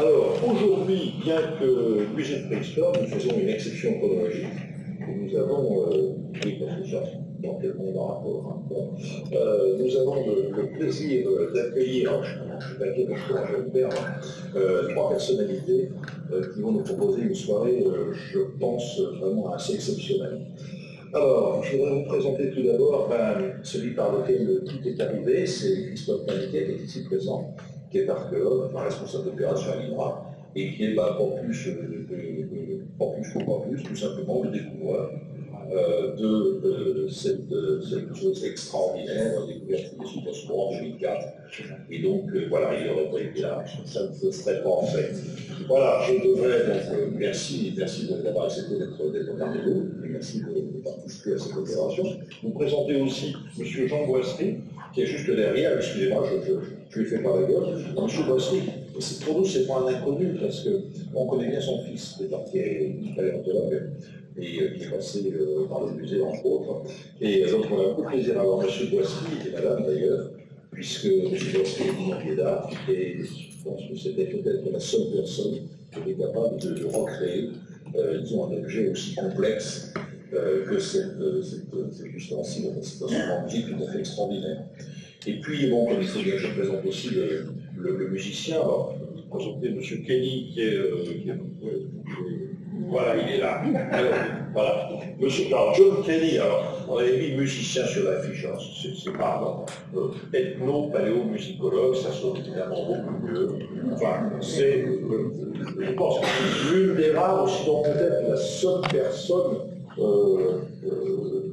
Alors, aujourd'hui, bien que le musée de préhistoire, nous faisons une exception chronologique. Nous avons, dans quel monde en rapport, nous avons le plaisir d'accueillir, je vais me perdre, trois personnalités qui vont nous proposer une soirée, je pense, vraiment assez exceptionnelle. Alors, je voudrais vous présenter tout d'abord celui par lequel tout est arrivé, c'est Christophe Maniquet, qui est ici présent, qui est archéologue, responsable d'opération à l'INRA, et qui est Campus, tout simplement le découvreur de cette chose extraordinaire, découverte des Supersport en 2004. Et donc, voilà, il aurait pas été là, ça ne se serait pas fait. Voilà, je devrais donc, merci d'avoir accepté d'être parmi nous, et merci de participer à cette opération. Vous présentez aussi M. Jean Boissery, qui est juste derrière, excusez-moi, je lui fais pas la gueule. M. Boissery, pour nous, c'est pas un inconnu, parce qu'on connaît bien son fils, qui est paléontologue, et qui est passé par le musée, entre autres. Et donc, on a beaucoup de plaisir à avoir M. Boissery, et madame d'ailleurs, puisque M. Boissery est diplômé d'art, et je pense que c'était peut-être la seule personne qui était capable de recréer, disons, un objet aussi complexe que cette ustensile, cette instrument musique tout à fait extraordinaire. Et puis, bon, comme il faut bien que je présente aussi le musicien, alors, je vais présenter M. Kelly, qui est voilà, il est là. Alors, voilà. Alors, John Kelly, alors, on avait mis musicien sur l'affiche, c'est pas ethno-paléomusicologue, ça sonne évidemment beaucoup mieux. Enfin, c'est, je pense que c'est l'une des rares, sinon peut-être la seule personne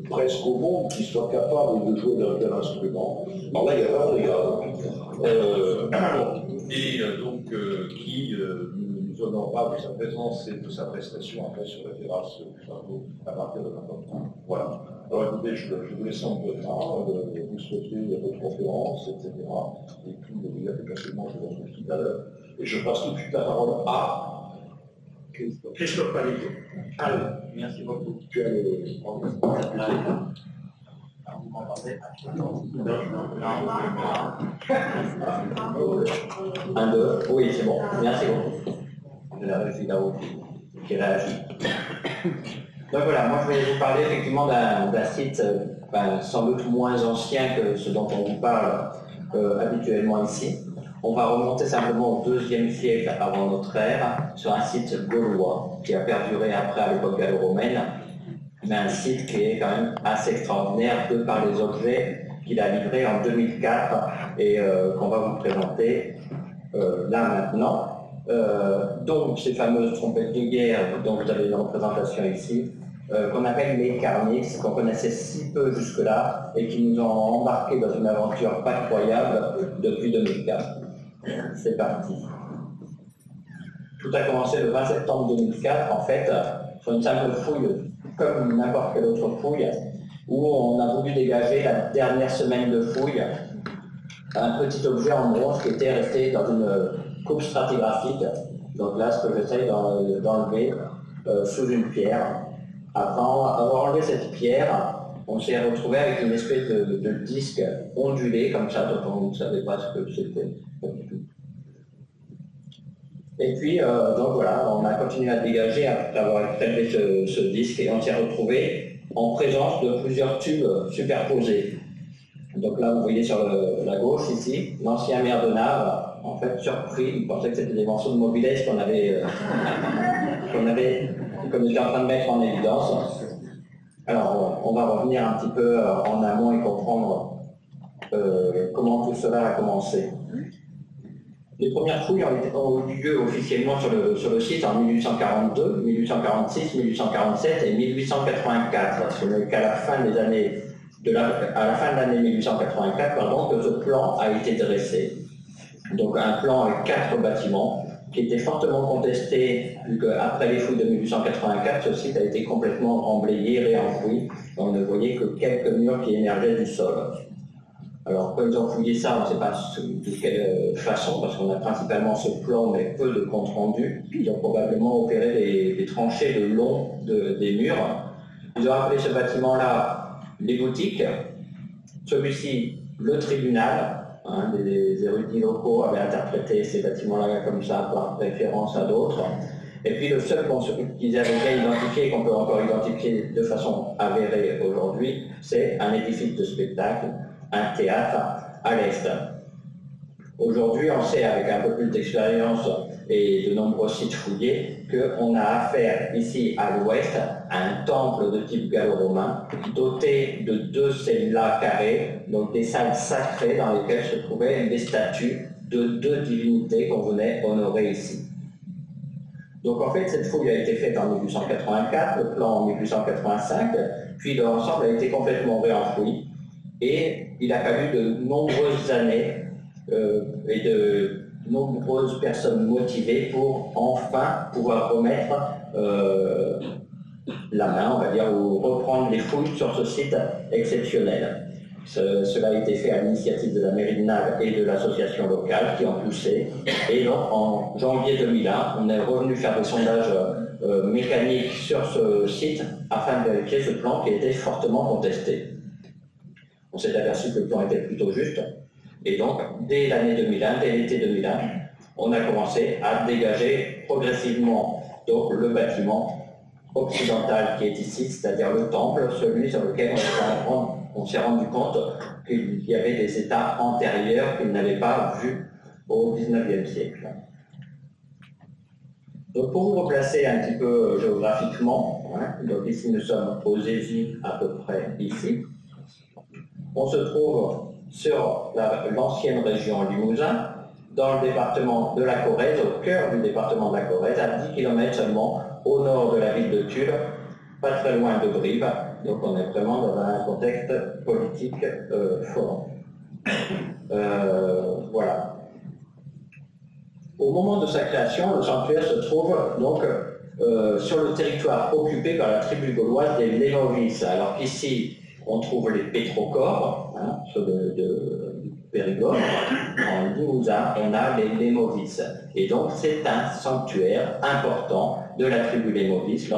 presque au monde qui soit capable de jouer d'un tel instrument. Alors là, il y a vraiment des gars. Donc, qui nous honorera de sa présence et de sa prestation après sur la terrasse du château à partir de maintenant. Voilà. Alors écoutez, je vous laisse un peu de temps, vous souhaitez votre conférence, etc. Et puis, vous dire que personnellement, je vous retrouve tout à l'heure. Et je passe tout de suite la parole à Christophe Maniquet. Allez, merci beaucoup. Tu as le vous m'entendez? Un, deux, oui, c'est bon. Merci beaucoup. De la régie là-haut qui réagit. Donc voilà, moi je vais vous parler effectivement d'un site sans doute moins ancien que ce dont on vous parle habituellement ici. On va remonter simplement au IIe siècle avant notre ère sur un site gaulois qui a perduré après à l'époque gallo-romaine, mais un site qui est quand même assez extraordinaire de par les objets qu'il a livrés en 2004 et qu'on va vous présenter là maintenant. Donc ces fameuses trompettes de guerre dont vous avez une représentation ici, qu'on appelle les Carnix, qu'on connaissait si peu jusque-là et qui nous ont embarqués dans une aventure pas croyable depuis 2004. C'est parti. Tout a commencé le 20 septembre 2004, en fait, sur une simple fouille, comme n'importe quelle autre fouille, où on a voulu dégager la dernière semaine de fouille un petit objet en bronze qui était resté dans une coupe stratigraphique. Donc là, ce que j'essaye d'enlever sous une pierre. Après avoir enlevé cette pierre, on s'est retrouvé avec une espèce de disque ondulé comme ça, dont on ne savait pas ce que c'était. Et puis, donc voilà, on a continué à dégager après avoir prélevé ce disque et on s'est retrouvé en présence de plusieurs tubes superposés. Donc là, vous voyez sur la gauche ici, l'ancien maire de Naves, en fait surpris, il pensait que c'était des morceaux de mobilettes qu'on était en train de mettre en évidence. Alors, on va revenir un petit peu en amont et comprendre comment tout cela a commencé. Les premières fouilles ont eu lieu officiellement sur le site en 1842, 1846, 1847 et 1884. Ce n'est qu'à la fin de l'année 1884 que ce plan a été dressé. Donc un plan avec 4 bâtiments qui était fortement contesté, vu qu'après les fouilles de 1884, ce site a été complètement emblayé, réenfoui. On ne voyait que quelques murs qui émergeaient du sol. Alors, quand ils ont fouillé ça, on ne sait pas de quelle façon, parce qu'on a principalement ce plan, mais peu de compte rendu. Ils ont probablement opéré des tranchées de long des murs. Ils ont appelé ce bâtiment-là les boutiques, celui-ci le tribunal, hein, des érudits locaux avaient interprété ces bâtiments-là comme ça par référence à d'autres. Et puis le seul qu'ils avaient bien identifié, qu'on peut encore identifier de façon avérée aujourd'hui, c'est un édifice de spectacle, un théâtre à l'est. Aujourd'hui, on sait avec un peu plus d'expérience et de nombreux sites fouillés qu'on a affaire ici à l'ouest à un temple de type gallo-romain doté de 2 cellas carrées, donc des salles sacrées dans lesquelles se trouvaient des statues de 2 divinités qu'on venait honorer ici. Donc en fait, cette fouille a été faite en 1884, le plan en 1885, puis l'ensemble a été complètement réenfoui et il a fallu de nombreuses années et de nombreuses personnes motivées pour enfin pouvoir remettre la main, on va dire, ou reprendre les fouilles sur ce site exceptionnel. Cela a été fait à l'initiative de la mairie de Naves et de l'association locale qui ont poussé. Et donc en janvier 2001, on est revenu faire des sondages mécaniques sur ce site afin de vérifier ce plan qui était fortement contesté. On s'est aperçu que le plan était plutôt juste. Et donc, dès l'année 2001, dès l'été 2001, on a commencé à dégager progressivement donc, le bâtiment occidental qui est ici, c'est-à-dire le temple, celui sur lequel on s'est rendu compte qu'il y avait des états antérieurs qu'ils n'avaient pas vus au XIXe siècle. Donc pour vous replacer un petit peu géographiquement, hein, donc ici nous sommes aux Évis à peu près ici, on se trouve sur l'ancienne région Limousin, dans le département de la Corrèze, au cœur du département de la Corrèze, à 10 km seulement au nord de la ville de Tulle, pas très loin de Brive, donc on est vraiment dans un contexte politique fort. Voilà. Au moment de sa création, le sanctuaire se trouve donc sur le territoire occupé par la tribu gauloise des Lémovis. Alors qu'ici, on trouve les pétrochores, hein, ceux de Périgord. En Limousin, on a les Lémovis. Et donc, c'est un sanctuaire important de la tribu Lémovis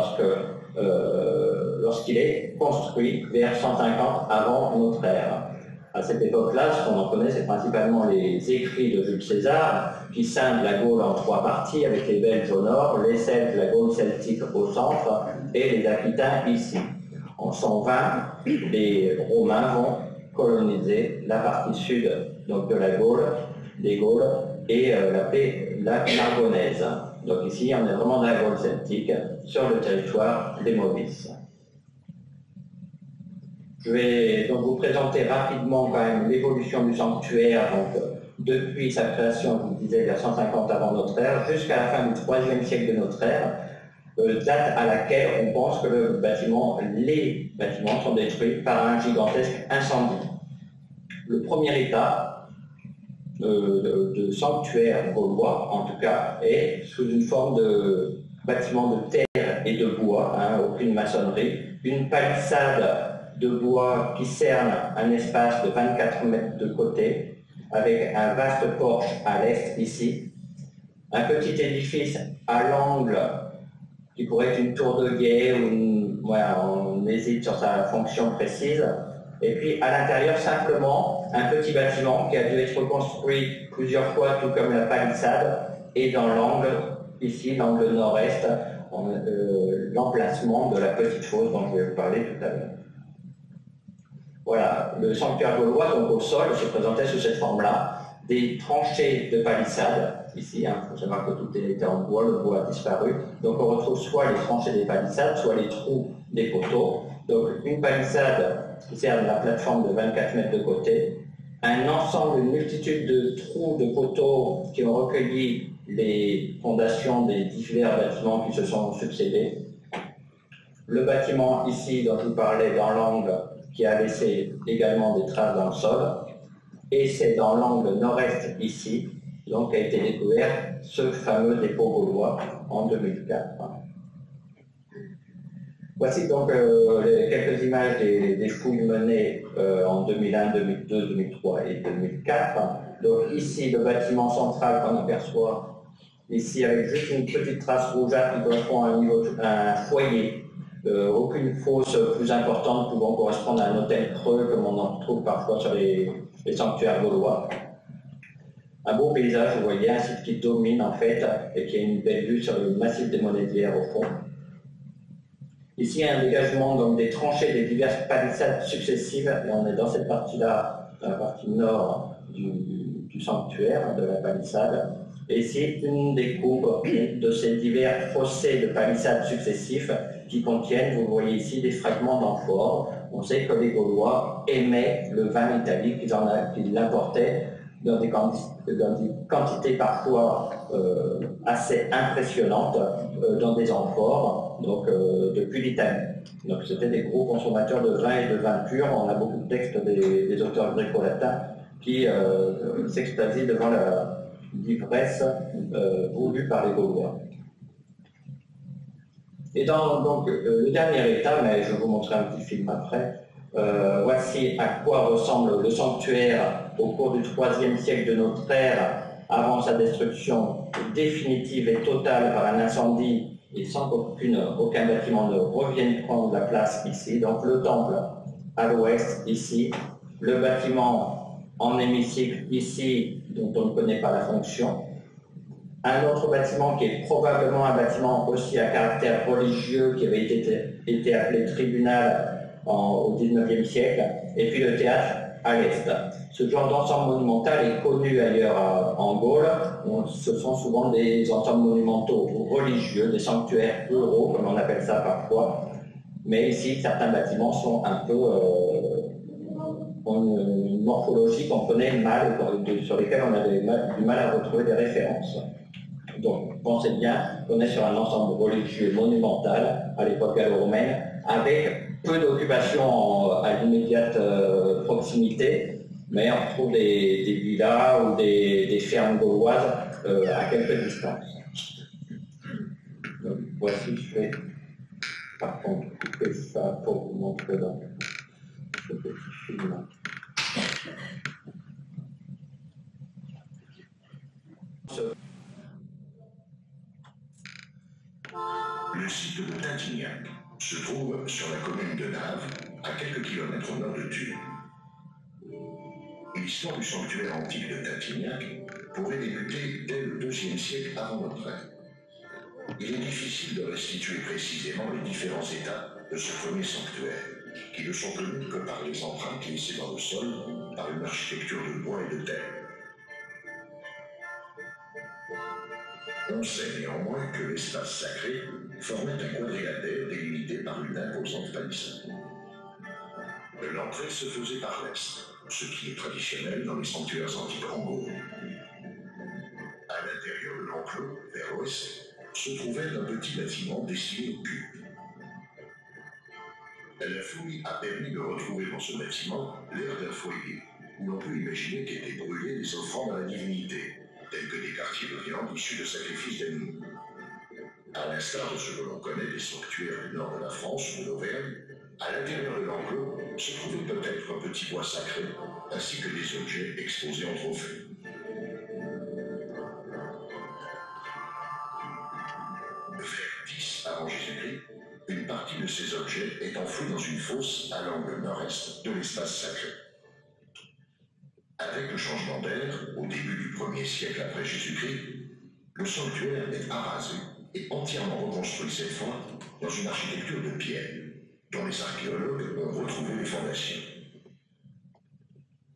lorsqu'il est construit vers 150 avant notre ère. À cette époque-là, ce qu'on en connaît, c'est principalement les écrits de Jules César, qui scindent la Gaule en 3 parties, avec les Belges au nord, les Celtes, la Gaule celtique au centre, et les Aquitains ici. En 120, les Romains vont coloniser la partie sud donc de la Gaule, des Gaules, et l'appeler la Narbonnaise. Donc ici, on est vraiment dans la Gaule celtique, sur le territoire des Lémovis. Je vais donc vous présenter rapidement quand même l'évolution du sanctuaire, donc depuis sa création, je vous disais, vers 150 avant notre ère, jusqu'à la fin du IIIe siècle de notre ère, date à laquelle on pense que les bâtiments sont détruits par un gigantesque incendie. Le premier état de sanctuaire gaulois, en tout cas, est sous une forme de bâtiment de terre et de bois, hein, aucune maçonnerie, une palissade de bois qui cerne un espace de 24 mètres de côté, avec un vaste porche à l'est ici, un petit édifice à l'angle qui pourrait être une tour de guet, on hésite sur sa fonction précise, et puis à l'intérieur simplement un petit bâtiment qui a dû être reconstruit plusieurs fois, tout comme la palissade, et dans l'angle, ici, l'angle nord-est, l'emplacement de la petite fosse dont je vais vous parler tout à l'heure. Voilà, le sanctuaire gaulois, donc au sol, se présentait sous cette forme-là, des tranchées de palissades, ici, il faut savoir que tout était en bois, le bois a disparu, donc on retrouve soit les tranchées des palissades, soit les trous des poteaux, donc une palissade qui sert de la plateforme de 24 mètres de côté, un ensemble, une multitude de trous de poteaux qui ont recueilli les fondations des divers bâtiments qui se sont succédés, le bâtiment ici dont je vous parlais dans l'angle qui a laissé également des traces dans le sol, et c'est dans l'angle nord-est ici, donc a été découvert ce fameux dépôt gaulois en 2004. Voici donc quelques images des fouilles menées en 2001, 2002, 2003 et 2004. Donc ici, le bâtiment central qu'on aperçoit, ici avec juste une petite trace rougeâtre qui correspond à un foyer. Aucune fosse plus importante pouvant correspondre à un hôtel creux comme on en trouve parfois sur les sanctuaires gaulois. Un beau paysage, vous voyez, un site qui domine en fait et qui a une belle vue sur le massif des Monédières au fond. Ici, il y a un dégagement donc, des tranchées des diverses palissades successives, et on est dans cette partie-là, dans la partie nord du sanctuaire, de la palissade. Et ici, une des coupes de ces divers fossés de palissades successifs qui contiennent, vous voyez ici, des fragments d'amphores. On sait que les Gaulois aimaient le vin italique, qu'ils l'importaient dans des quantités parfois assez impressionnantes dans des amphores, donc depuis l'Italie. Donc c'était des gros consommateurs de vin et de vin pur. On a beaucoup de textes des auteurs gréco-latins qui s'extasient devant l'ivresse voulue par les Gaulois. Et dans donc, le dernier état, mais je vais vous montrer un petit film après, voici à quoi ressemble le sanctuaire au cours du IIIe siècle de notre ère, avant sa destruction définitive et totale par un incendie et sans qu'aucun bâtiment ne revienne prendre la place ici. Donc le temple à l'ouest ici, le bâtiment en hémicycle ici, dont on ne connaît pas la fonction. Un autre bâtiment qui est probablement un bâtiment aussi à caractère religieux qui avait été appelé tribunal au XIXe siècle, et puis le théâtre à l'est. Ce genre d'ensemble monumental est connu ailleurs en Gaule. Ce sont souvent des ensembles monumentaux religieux, des sanctuaires ruraux, comme on appelle ça parfois. Mais ici, certains bâtiments sont un peu ont une morphologie qu'on connaît mal, sur lesquels on a du mal à retrouver des références. Donc, pensez bien qu'on est sur un ensemble religieux monumental à l'époque gallo-romaine, avec peu d'occupation à l'immédiate proximité, mais on retrouve des villas ou des fermes gauloises à quelques distances. Donc, voici, je vais par contre couper ça pour vous montrer dans ce petit film. Le site de Tintignac se trouve sur la commune de Naves, à quelques kilomètres au nord de Tulle. L'histoire du sanctuaire antique de Tintignac pourrait débuter dès le IIe siècle avant notre ère. Il est difficile de restituer précisément les différents états de ce premier sanctuaire, qui ne sont connus que par les empreintes laissées dans le sol par une architecture de bois et de terre. On sait néanmoins que l'espace sacré formait un quadrilatère délimité par une imposante palissade. L'entrée se faisait par l'est, ce qui est traditionnel dans les sanctuaires antiques en Gaule. À l'intérieur de l'enclos, vers l'ouest, se trouvait un petit bâtiment destiné au culte. La fouille a permis de retrouver dans ce bâtiment l'air d'un foyer, où l'on peut imaginer qu'étaient brûlées des offrandes à la divinité, tels que des quartiers de viande issus de sacrifices d'animaux. À l'instar de ce que l'on connaît des sanctuaires du nord de la France ou d'Auvergne, à l'intérieur de l'enclos se trouvait peut-être un petit bois sacré, ainsi que des objets exposés en trophée. Vers 10 avant Jésus-Christ, une partie de ces objets est enfouie dans une fosse à l'angle nord-est de l'espace sacré. Avec le changement d'air, au début du 1er siècle après Jésus-Christ, le sanctuaire est arasé et entièrement reconstruit cette fois dans une architecture de pierre, dont les archéologues ont retrouvé les fondations.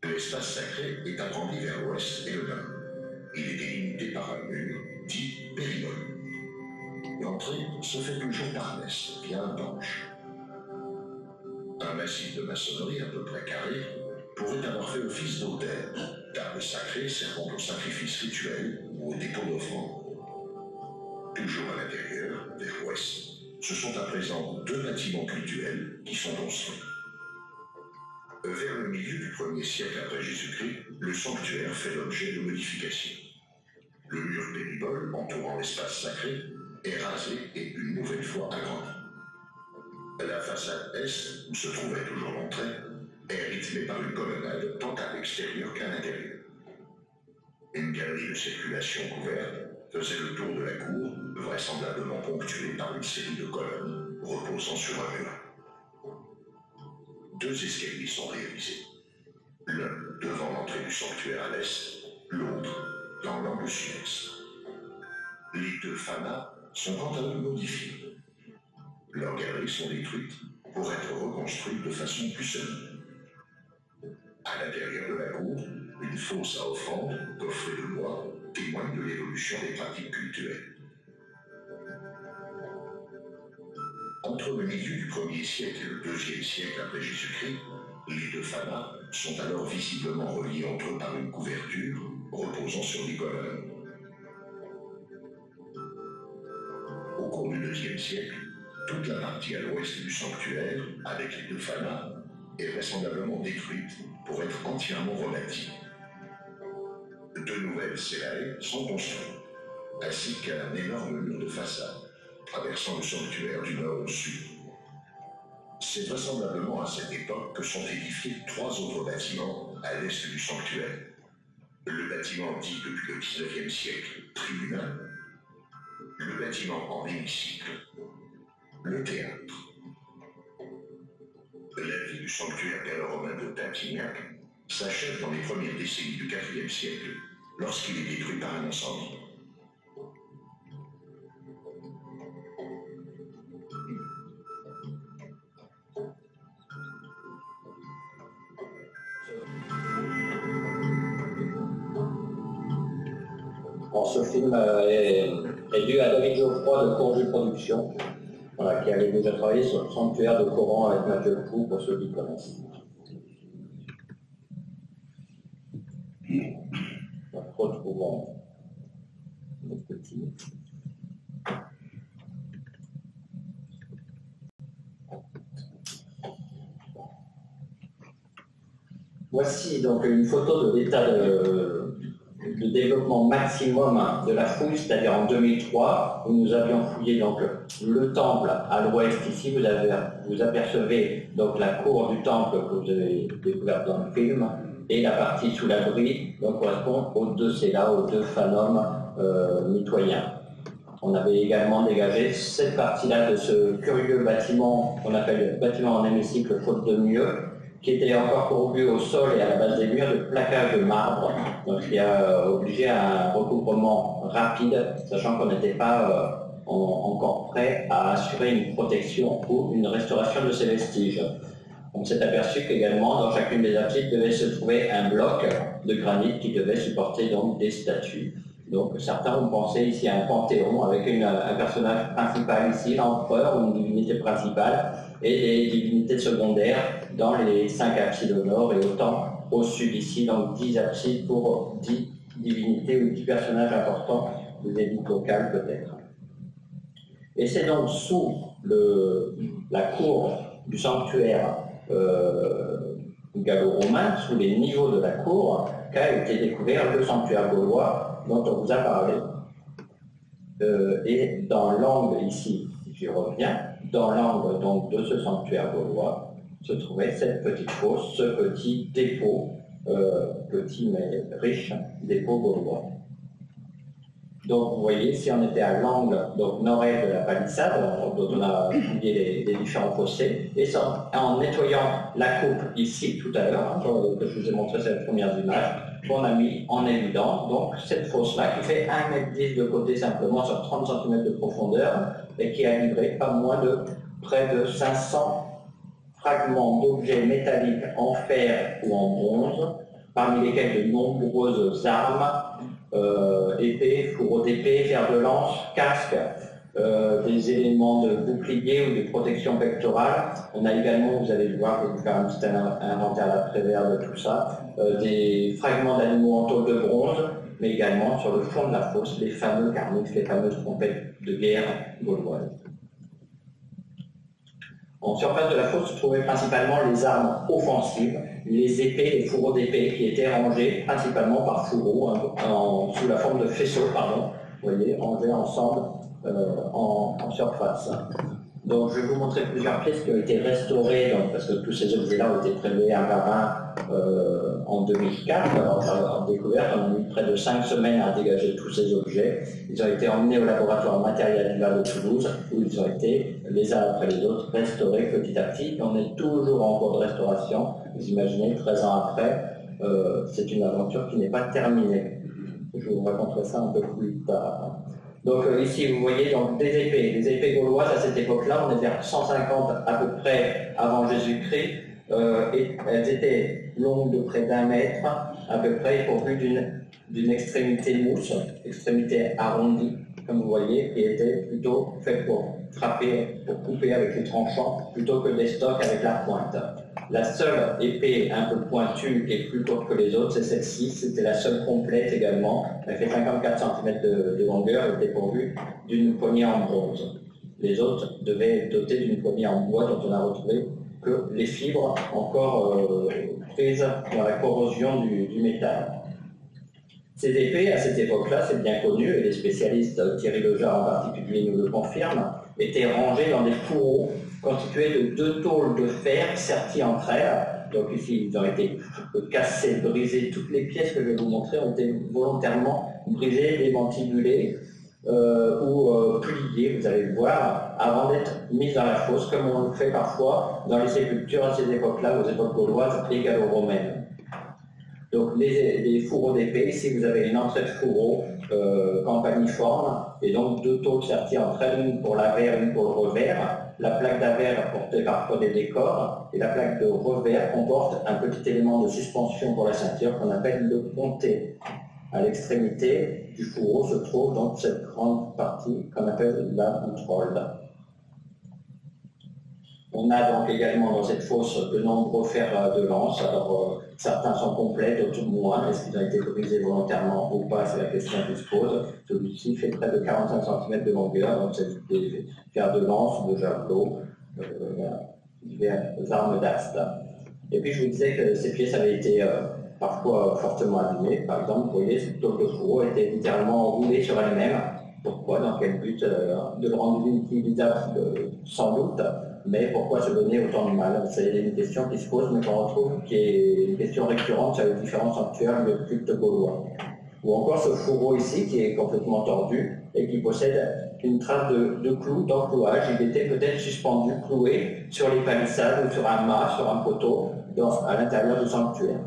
L'espace sacré est agrandi vers l'ouest et le nord. Il est délimité par un mur dit périgone. L'entrée se fait toujours par l'est, via un penche. Un massif de maçonnerie à peu près carré pourrait avoir fait office d'autel, table sacrée servant au sacrifice rituel ou au dépôt d'offrandes. Toujours à l'intérieur, vers l'ouest, ce sont à présent deux bâtiments cultuels qui sont construits. Vers le milieu du 1er siècle après Jésus-Christ, le sanctuaire fait l'objet de modifications. Le mur péribole entourant l'espace sacré est rasé et une nouvelle fois agrandi. La façade est, où se trouvait toujours l'entrée, est rythmée par une colonnade tant à l'extérieur qu'à l'intérieur. Une galerie de circulation couverte faisait le tour de la cour, vraisemblablement ponctuée par une série de colonnes reposant sur un mur. Deux escaliers sont réalisés, l'un devant l'entrée du sanctuaire à l'est, l'autre dans l'angle Suez. Les deux Fana sont quant à eux modifiés. Leurs galeries sont détruites pour être reconstruites de façon plus solide. À l'intérieur de la cour, une fosse à offrande, coffrée de bois, témoigne de l'évolution des pratiques culturelles. Entre le milieu du 1er siècle et le 2e siècle après Jésus-Christ, les deux Fana sont alors visiblement reliés entre eux par une couverture reposant sur des colonnes. Au cours du 2e siècle, toute la partie à l'ouest du sanctuaire, avec les deux Fana, est vraisemblablement détruite pour être entièrement rebâtie. De nouvelles célaées sont construites, ainsi qu'un énorme mur de façade, traversant le sanctuaire du nord au sud. C'est vraisemblablement à cette époque que sont édifiés 3 autres bâtiments à l'est du sanctuaire. Le bâtiment dit depuis le 19e siècle tribunal, le bâtiment en hémicycle, le théâtre. La vie du sanctuaire gallo-romain de Tintignac s'achève dans les premières décennies du IVe siècle, lorsqu'il est détruit par un incendie. Bon, ce film est dû à David Geoffroy de Courju Productions, voilà, qui avait déjà travaillé sur le sanctuaire de Coran avec Mathieu Pou, pour ceux qui connaissent. Retrouvons nos petits. Voici donc une photo de l'état de développement maximum de la fouille, c'est-à-dire en 2003, où nous avions fouillé donc le temple à l'ouest. Ici, vous apercevez donc la cour du temple que vous avez découverte dans le film, et la partie sous l'abri donc correspond aux deux cella, aux deux fanums mitoyens. On avait également dégagé cette partie-là de ce curieux bâtiment qu'on appelle bâtiment en hémicycle faute de mieux, qui était encore pourvu au sol et à la base des murs de plaquage de marbre, donc ce qui a obligé à un recouvrement rapide, sachant qu'on n'était pas encore prêt à assurer une protection ou une restauration de ces vestiges. On s'est aperçu qu'également, dans chacune des absides, devait se trouver un bloc de granit qui devait supporter donc des statues. Donc certains ont pensé ici à un panthéon avec un personnage principal ici, l'empereur ou une divinité principale, et des divinités secondaires dans les 5 absides au nord et autant au sud ici, donc 10 absides pour 10 divinités ou 10 personnages importants, des élites locales peut-être. Et c'est donc sous la cour du sanctuaire gallo-romain, sous les niveaux de la cour, qu'a été découvert le sanctuaire gaulois dont on vous a parlé. Et dans l'angle ici, j'y reviens, dans l'angle donc de ce sanctuaire gaulois se trouvait cette petite fosse, ce petit dépôt, petit mais riche dépôt gaulois. Donc vous voyez, si on était à l'angle nord-est de la palissade, dont on a fouillé les différents fossés, et en nettoyant la coupe ici tout à l'heure, que je vous ai montré ces premières images, qu'on a mis en évidence donc cette fosse-là qui fait 1,10 m de côté simplement sur 30 cm de profondeur et qui a livré pas moins de près de 500 fragments d'objets métalliques en fer ou en bronze, parmi lesquels de nombreuses armes, épées, fourreaux d'épée, fers de lance, casques, des éléments de bouclier ou de protection pectorale. On a également, vous allez le voir, je vais vous faire un petit inventaire après-vert de tout ça, des fragments d'animaux en tôle de bronze, mais également sur le fond de la fosse, les fameux carnifs, les fameuses trompettes de guerre gauloises. En surface de la fosse se trouvaient principalement les armes offensives, les épées, les fourreaux d'épée qui étaient rangés principalement par fourreaux, sous la forme de faisceaux, vous voyez, rangés ensemble en surface. Donc je vais vous montrer plusieurs pièces qui ont été restaurées, donc, parce que tous ces objets-là ont été prélevés un par un en 2004, en découverte. On a mis près de 5 semaines à dégager tous ces objets. Ils ont été emmenés au laboratoire matériel de Toulouse, où ils ont été, les uns après les autres, restaurés petit à petit. On est toujours en cours de restauration. Vous imaginez, 13 ans après, c'est une aventure qui n'est pas terminée. Je vous raconterai ça un peu plus tard. Donc ici, vous voyez donc, des épées. Les épées gauloises, à cette époque-là, on est vers 150 à peu près avant Jésus-Christ, et elles étaient longues de près d'1 mètre, à peu près, pourvues d'une extrémité mousse, extrémité arrondie, comme vous voyez, et étaient plutôt faites pour frapper, pour couper avec les tranchants, plutôt que des stocks avec la pointe. La seule épée un peu pointue et plus courte que les autres, c'est celle-ci. C'était la seule complète également. Elle fait 54 cm de longueur et était pourvue d'une poignée en bronze. Les autres devaient être dotés d'une poignée en bois dont on a retrouvé que les fibres encore prises dans la corrosion du métal. Ces épées, à cette époque-là, c'est bien connu, et les spécialistes, Thierry Lejar en particulier nous le confirment, étaient rangées dans des fourreaux constitués de 2 tôles de fer serties entre elles. Donc ici, ils ont été cassés, brisés. Toutes les pièces que je vais vous montrer ont été volontairement brisées, démantibulées ou pliées, vous allez le voir, avant d'être mises dans la fosse, comme on le fait parfois dans les sépultures à ces époques-là, aux époques gauloises et gallo-romaines. Donc les fourreaux d'épée, ici vous avez une entrée de fourreau campaniforme, et donc 2 tôles serties entre elles, une pour l'avers, une pour le revers. La plaque d'avers portée parfois des décors, et la plaque de revers comporte un petit élément de suspension pour la ceinture qu'on appelle le pontet. À l'extrémité du fourreau se trouve donc cette grande partie qu'on appelle la boutrole. On a donc également dans cette fosse de nombreux fers de lance. Alors certains sont complets, d'autres moins. Est-ce qu'ils ont été brisés volontairement ou pas? C'est la question qui se pose. Celui-ci fait près de 45 cm de longueur, donc c'est des fers de lance, de javelot, diverses armes d'astes. Et puis je vous disais que ces pièces avaient été parfois fortement abîmées. Par exemple, vous voyez, cette tôle de fourreau était littéralement roulée sur elle-même. Pourquoi? Dans quel but? De le rendre inutilisable sans doute. Mais pourquoi se donner autant de mal? C'est une question qui se pose, mais qu'on retrouve, qui est une question récurrente sur les différents sanctuaires de culte gaulois. Ou encore ce fourreau ici, qui est complètement tordu et qui possède une trace de clou, d'enclouage. Il était peut-être suspendu, cloué sur les palissades ou sur un mât, sur un poteau, à l'intérieur du sanctuaire.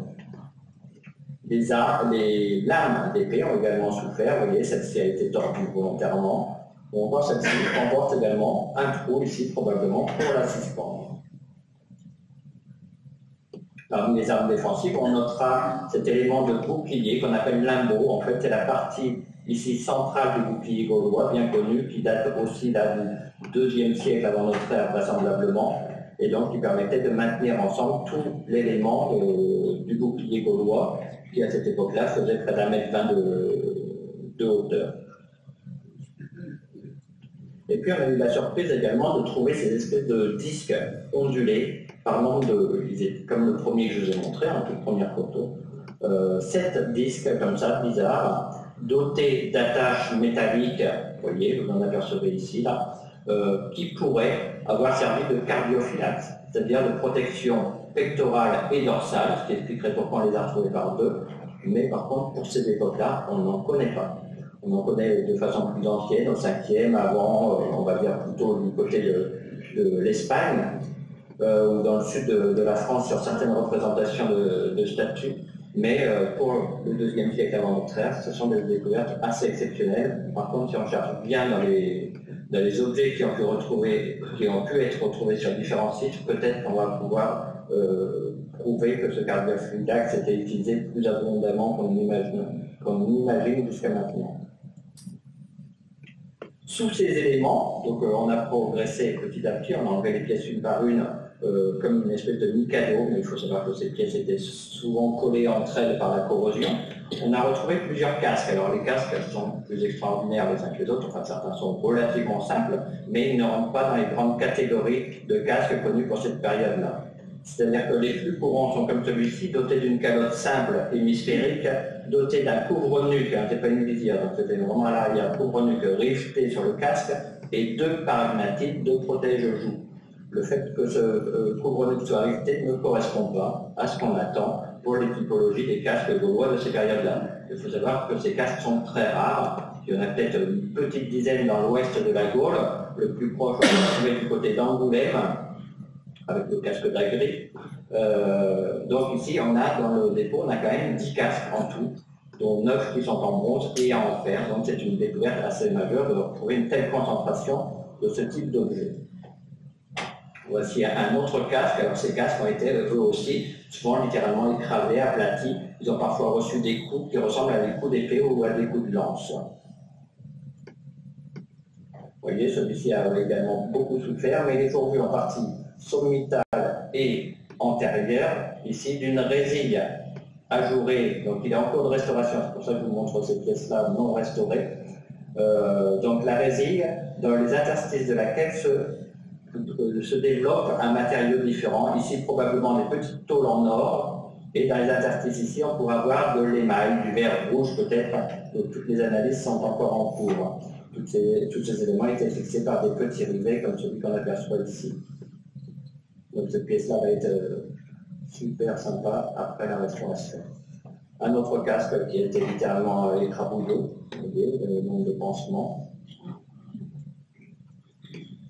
Les lames d'épée ont également souffert. Vous voyez, celle-ci a été tordue volontairement. On voit celle-ci comporte également un trou ici, probablement, pour la suspendre. Parmi les armes défensives, on notera cet élément de bouclier qu'on appelle limbo. En fait, c'est la partie ici centrale du bouclier gaulois, bien connu, qui date aussi là, du IIe siècle avant notre ère, vraisemblablement, et donc qui permettait de maintenir ensemble tout l'élément du bouclier gaulois, qui à cette époque-là faisait près d'1,20 m de hauteur. Et puis on a eu la surprise également de trouver ces espèces de disques ondulés par nombre comme le premier que je vous ai montré, en toute première photo, 7 disques comme ça, bizarres, dotés d'attaches métalliques, vous voyez, vous en apercevez ici, là, qui pourraient avoir servi de cardiophylaxe, c'est-à-dire de protection pectorale et dorsale, ce qui expliquerait pourquoi on les a retrouvés par 2, mais par contre pour ces époques-là, on n'en connaît pas. On en connaît de façon plus ancienne, au 5e, avant, on va dire plutôt du côté de l'Espagne, ou dans le sud de la France sur certaines représentations de statues. Mais pour le IIe siècle avant notre ère, ce sont des découvertes assez exceptionnelles. Par contre, si on cherche bien dans les objets qui ont pu être retrouvés sur différents sites, peut-être qu'on va pouvoir prouver que ce cardiophylaxe était utilisé plus abondamment qu'on imagine jusqu'à maintenant. Sous ces éléments, donc on a progressé petit à petit, on a enlevé les pièces une par une comme une espèce de mikado, mais il faut savoir que ces pièces étaient souvent collées entre elles par la corrosion. On a retrouvé plusieurs casques. Alors les casques sont plus extraordinaires les uns que les autres, enfin certains sont relativement simples, mais ils ne rentrent pas dans les grandes catégories de casques connues pour cette période-là. C'est-à-dire que les plus courants sont comme celui-ci, dotés d'une calotte simple hémisphérique, dotés d'un couvre-nuque, c'est pas une visière, donc c'était vraiment à l'arrière, couvre-nuque rifté sur le casque, et 2 paragnatites, 2 protège-joues. Le fait que ce couvre-nuque soit rifté ne correspond pas à ce qu'on attend pour les typologies des casques gaulois de ces périodes-là. Il faut savoir que ces casques sont très rares, il y en a peut-être une petite dizaine dans l'ouest de la Gaule, le plus proche on va trouver du côté d'Angoulême, avec le casque d'Agri. Donc ici, on a dans le dépôt, on a quand même 10 casques en tout. dont 9 qui sont en bronze et en fer. Donc c'est une découverte assez majeure de retrouver une telle concentration de ce type d'objet. Voici un autre casque. Alors ces casques ont été eux aussi souvent littéralement écrasés, aplatis. Ils ont parfois reçu des coups qui ressemblent à des coups d'épée ou à des coups de lance. Vous voyez, celui-ci a également beaucoup souffert, mais il est pourvu en partie sommitale et antérieure, ici, d'une résille ajourée. Donc il est en cours de restauration, c'est pour ça que je vous montre ces pièces-là non restaurées. Donc la résille, dans les interstices de laquelle se développe un matériau différent. Ici, probablement des petites tôles en or. Et dans les interstices ici, on pourra voir de l'émail, du verre rouge peut-être. Donc toutes les analyses sont encore en cours. Tous ces éléments étaient fixés par des petits rivets comme celui qu'on aperçoit ici. Donc cette pièce-là va être super sympa après la restauration. Un autre casque qui a été littéralement écrabouillé, vous voyez, le nombre de pansements.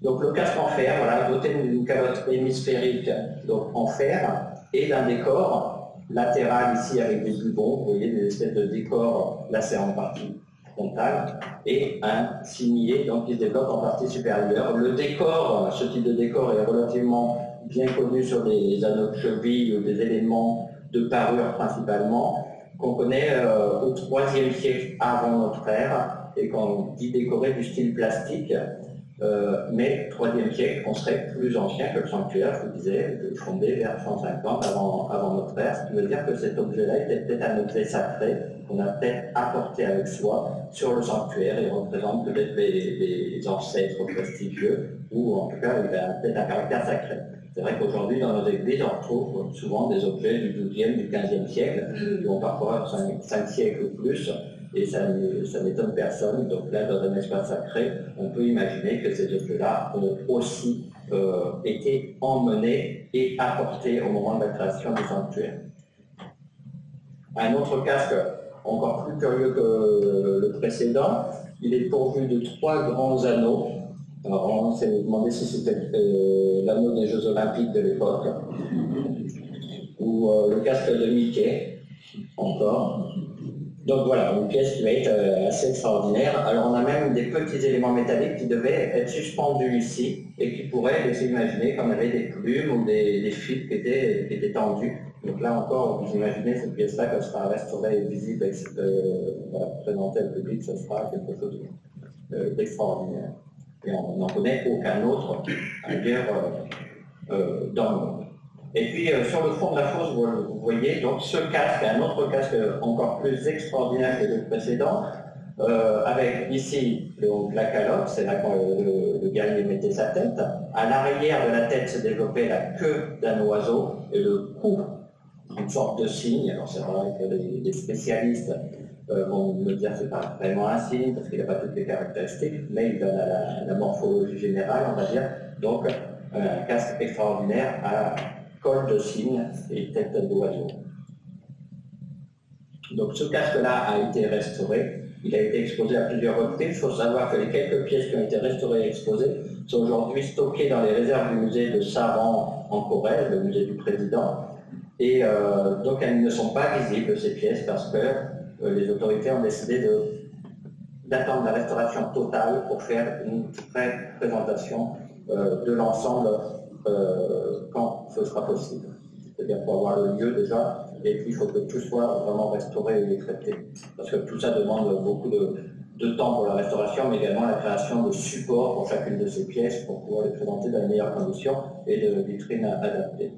Donc le casque en fer, voilà, doté d'une calotte hémisphérique donc en fer et d'un décor latéral ici avec des bubons, vous voyez des espèces de décors, là c'est en partie frontale, et un cimier donc qui se développe en partie supérieure. Le décor, ce type de décor est relativement bien connu sur des anneaux de cheville ou des éléments de parure principalement, qu'on connaît au IIIe siècle avant notre ère, et qu'on dit décoré du style plastique. Mais 3e siècle, on serait plus ancien que le sanctuaire, je vous disais, fondé vers 150 avant notre ère, ce qui veut dire que cet objet-là était peut-être un objet sacré qu'on a peut-être apporté avec soi sur le sanctuaire et représente peut-être les ancêtres prestigieux, ou en tout cas il a peut-être un caractère sacré. C'est vrai qu'aujourd'hui, dans nos églises, on retrouve souvent des objets du XIIe, du XVe siècle, qui ont parfois 5 siècles ou plus, et ça n'étonne personne. Donc là, dans un espace sacré, on peut imaginer que ces objets-là ont aussi été emmenés et apportés au moment de la création du sanctuaire. Un autre casque, encore plus curieux que le précédent, il est pourvu de 3 grands anneaux. Alors on s'est demandé si c'était l'anneau des Jeux Olympiques de l'époque, ou le casque de Mickey, encore. Donc voilà, une pièce qui va être assez extraordinaire. Alors on a même des petits éléments métalliques qui devaient être suspendus ici et qui pourraient laisser imaginer qu'on avait des plumes ou des fils qui étaient tendus. Donc là encore, vous imaginez cette pièce-là, qu'elle sera restaurée et visible, présentée au public, ce sera quelque chose d'extraordinaire. Et on n'en connaît aucun autre ailleurs dans le monde. Et puis sur le fond de la fosse, vous voyez donc ce casque, un autre casque encore plus extraordinaire que le précédent, avec ici donc, la calotte, c'est là quand le guerrier mettait sa tête. À l'arrière de la tête se développait la queue d'un oiseau et le cou, une sorte de cygne. Alors c'est vrai que les spécialistes vont me dire que ce n'est pas vraiment un cygne parce qu'il n'a pas toutes les caractéristiques, mais il donne à la morphologie générale, on va dire. Donc un casque extraordinaire à col de cygne et tête d'oiseau. Donc ce casque-là a été restauré, il a été exposé à plusieurs reprises. Il faut savoir que les quelques pièces qui ont été restaurées et exposées sont aujourd'hui stockées dans les réserves du musée de Saran en Corrèze, le musée du président. Et donc elles ne sont pas visibles ces pièces parce que les autorités ont décidé d'attendre la restauration totale pour faire une vraie présentation de l'ensemble quand ce sera possible. C'est-à-dire pour avoir le lieu déjà, et puis il faut que tout soit vraiment restauré et traité. Parce que tout ça demande beaucoup de temps pour la restauration, mais également la création de supports pour chacune de ces pièces pour pouvoir les présenter dans les meilleures conditions et de vitrines adaptées.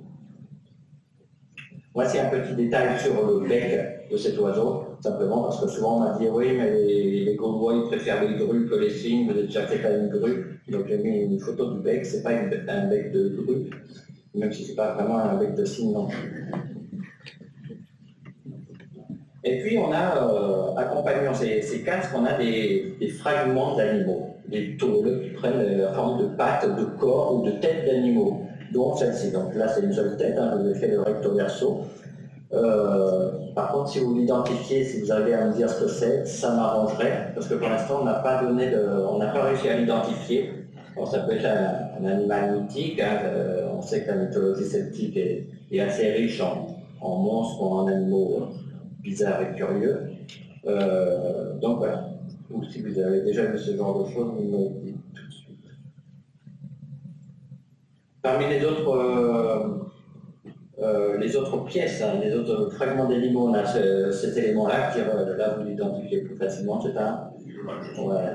Voici un petit détail sur le bec de cet oiseau, simplement parce que souvent on m'a dit oui, mais les Gaulois ils préfèrent les grues que les cygnes, vous êtes déjà fait à une grue. Donc j'ai mis une photo du bec, c'est pas un bec de grue, même si c'est pas vraiment un bec de cygne non plus. Et puis on a, accompagnant ces casques, on a des fragments d'animaux, des tôles qui prennent la forme de pattes, de corps ou de têtes d'animaux, dont celle-ci. Donc là c'est une seule tête, je vous ai fait le recto verso. Par contre, si vous l'identifiez, si vous arrivez à me dire ce que c'est, ça m'arrangerait, parce que pour l'instant on n'a pas réussi à l'identifier. Ça peut être un animal mythique, on sait que la mythologie celtique est assez riche en monstres ou en animaux bizarres et curieux. Donc voilà. Ou si vous avez déjà vu ce genre de choses, vous me le dites tout de suite. Parmi les autres pièces, hein, les autres fragments d'animaux, on a cet élément-là qui, là, vous l'identifiez plus facilement, c'est un... Ouais.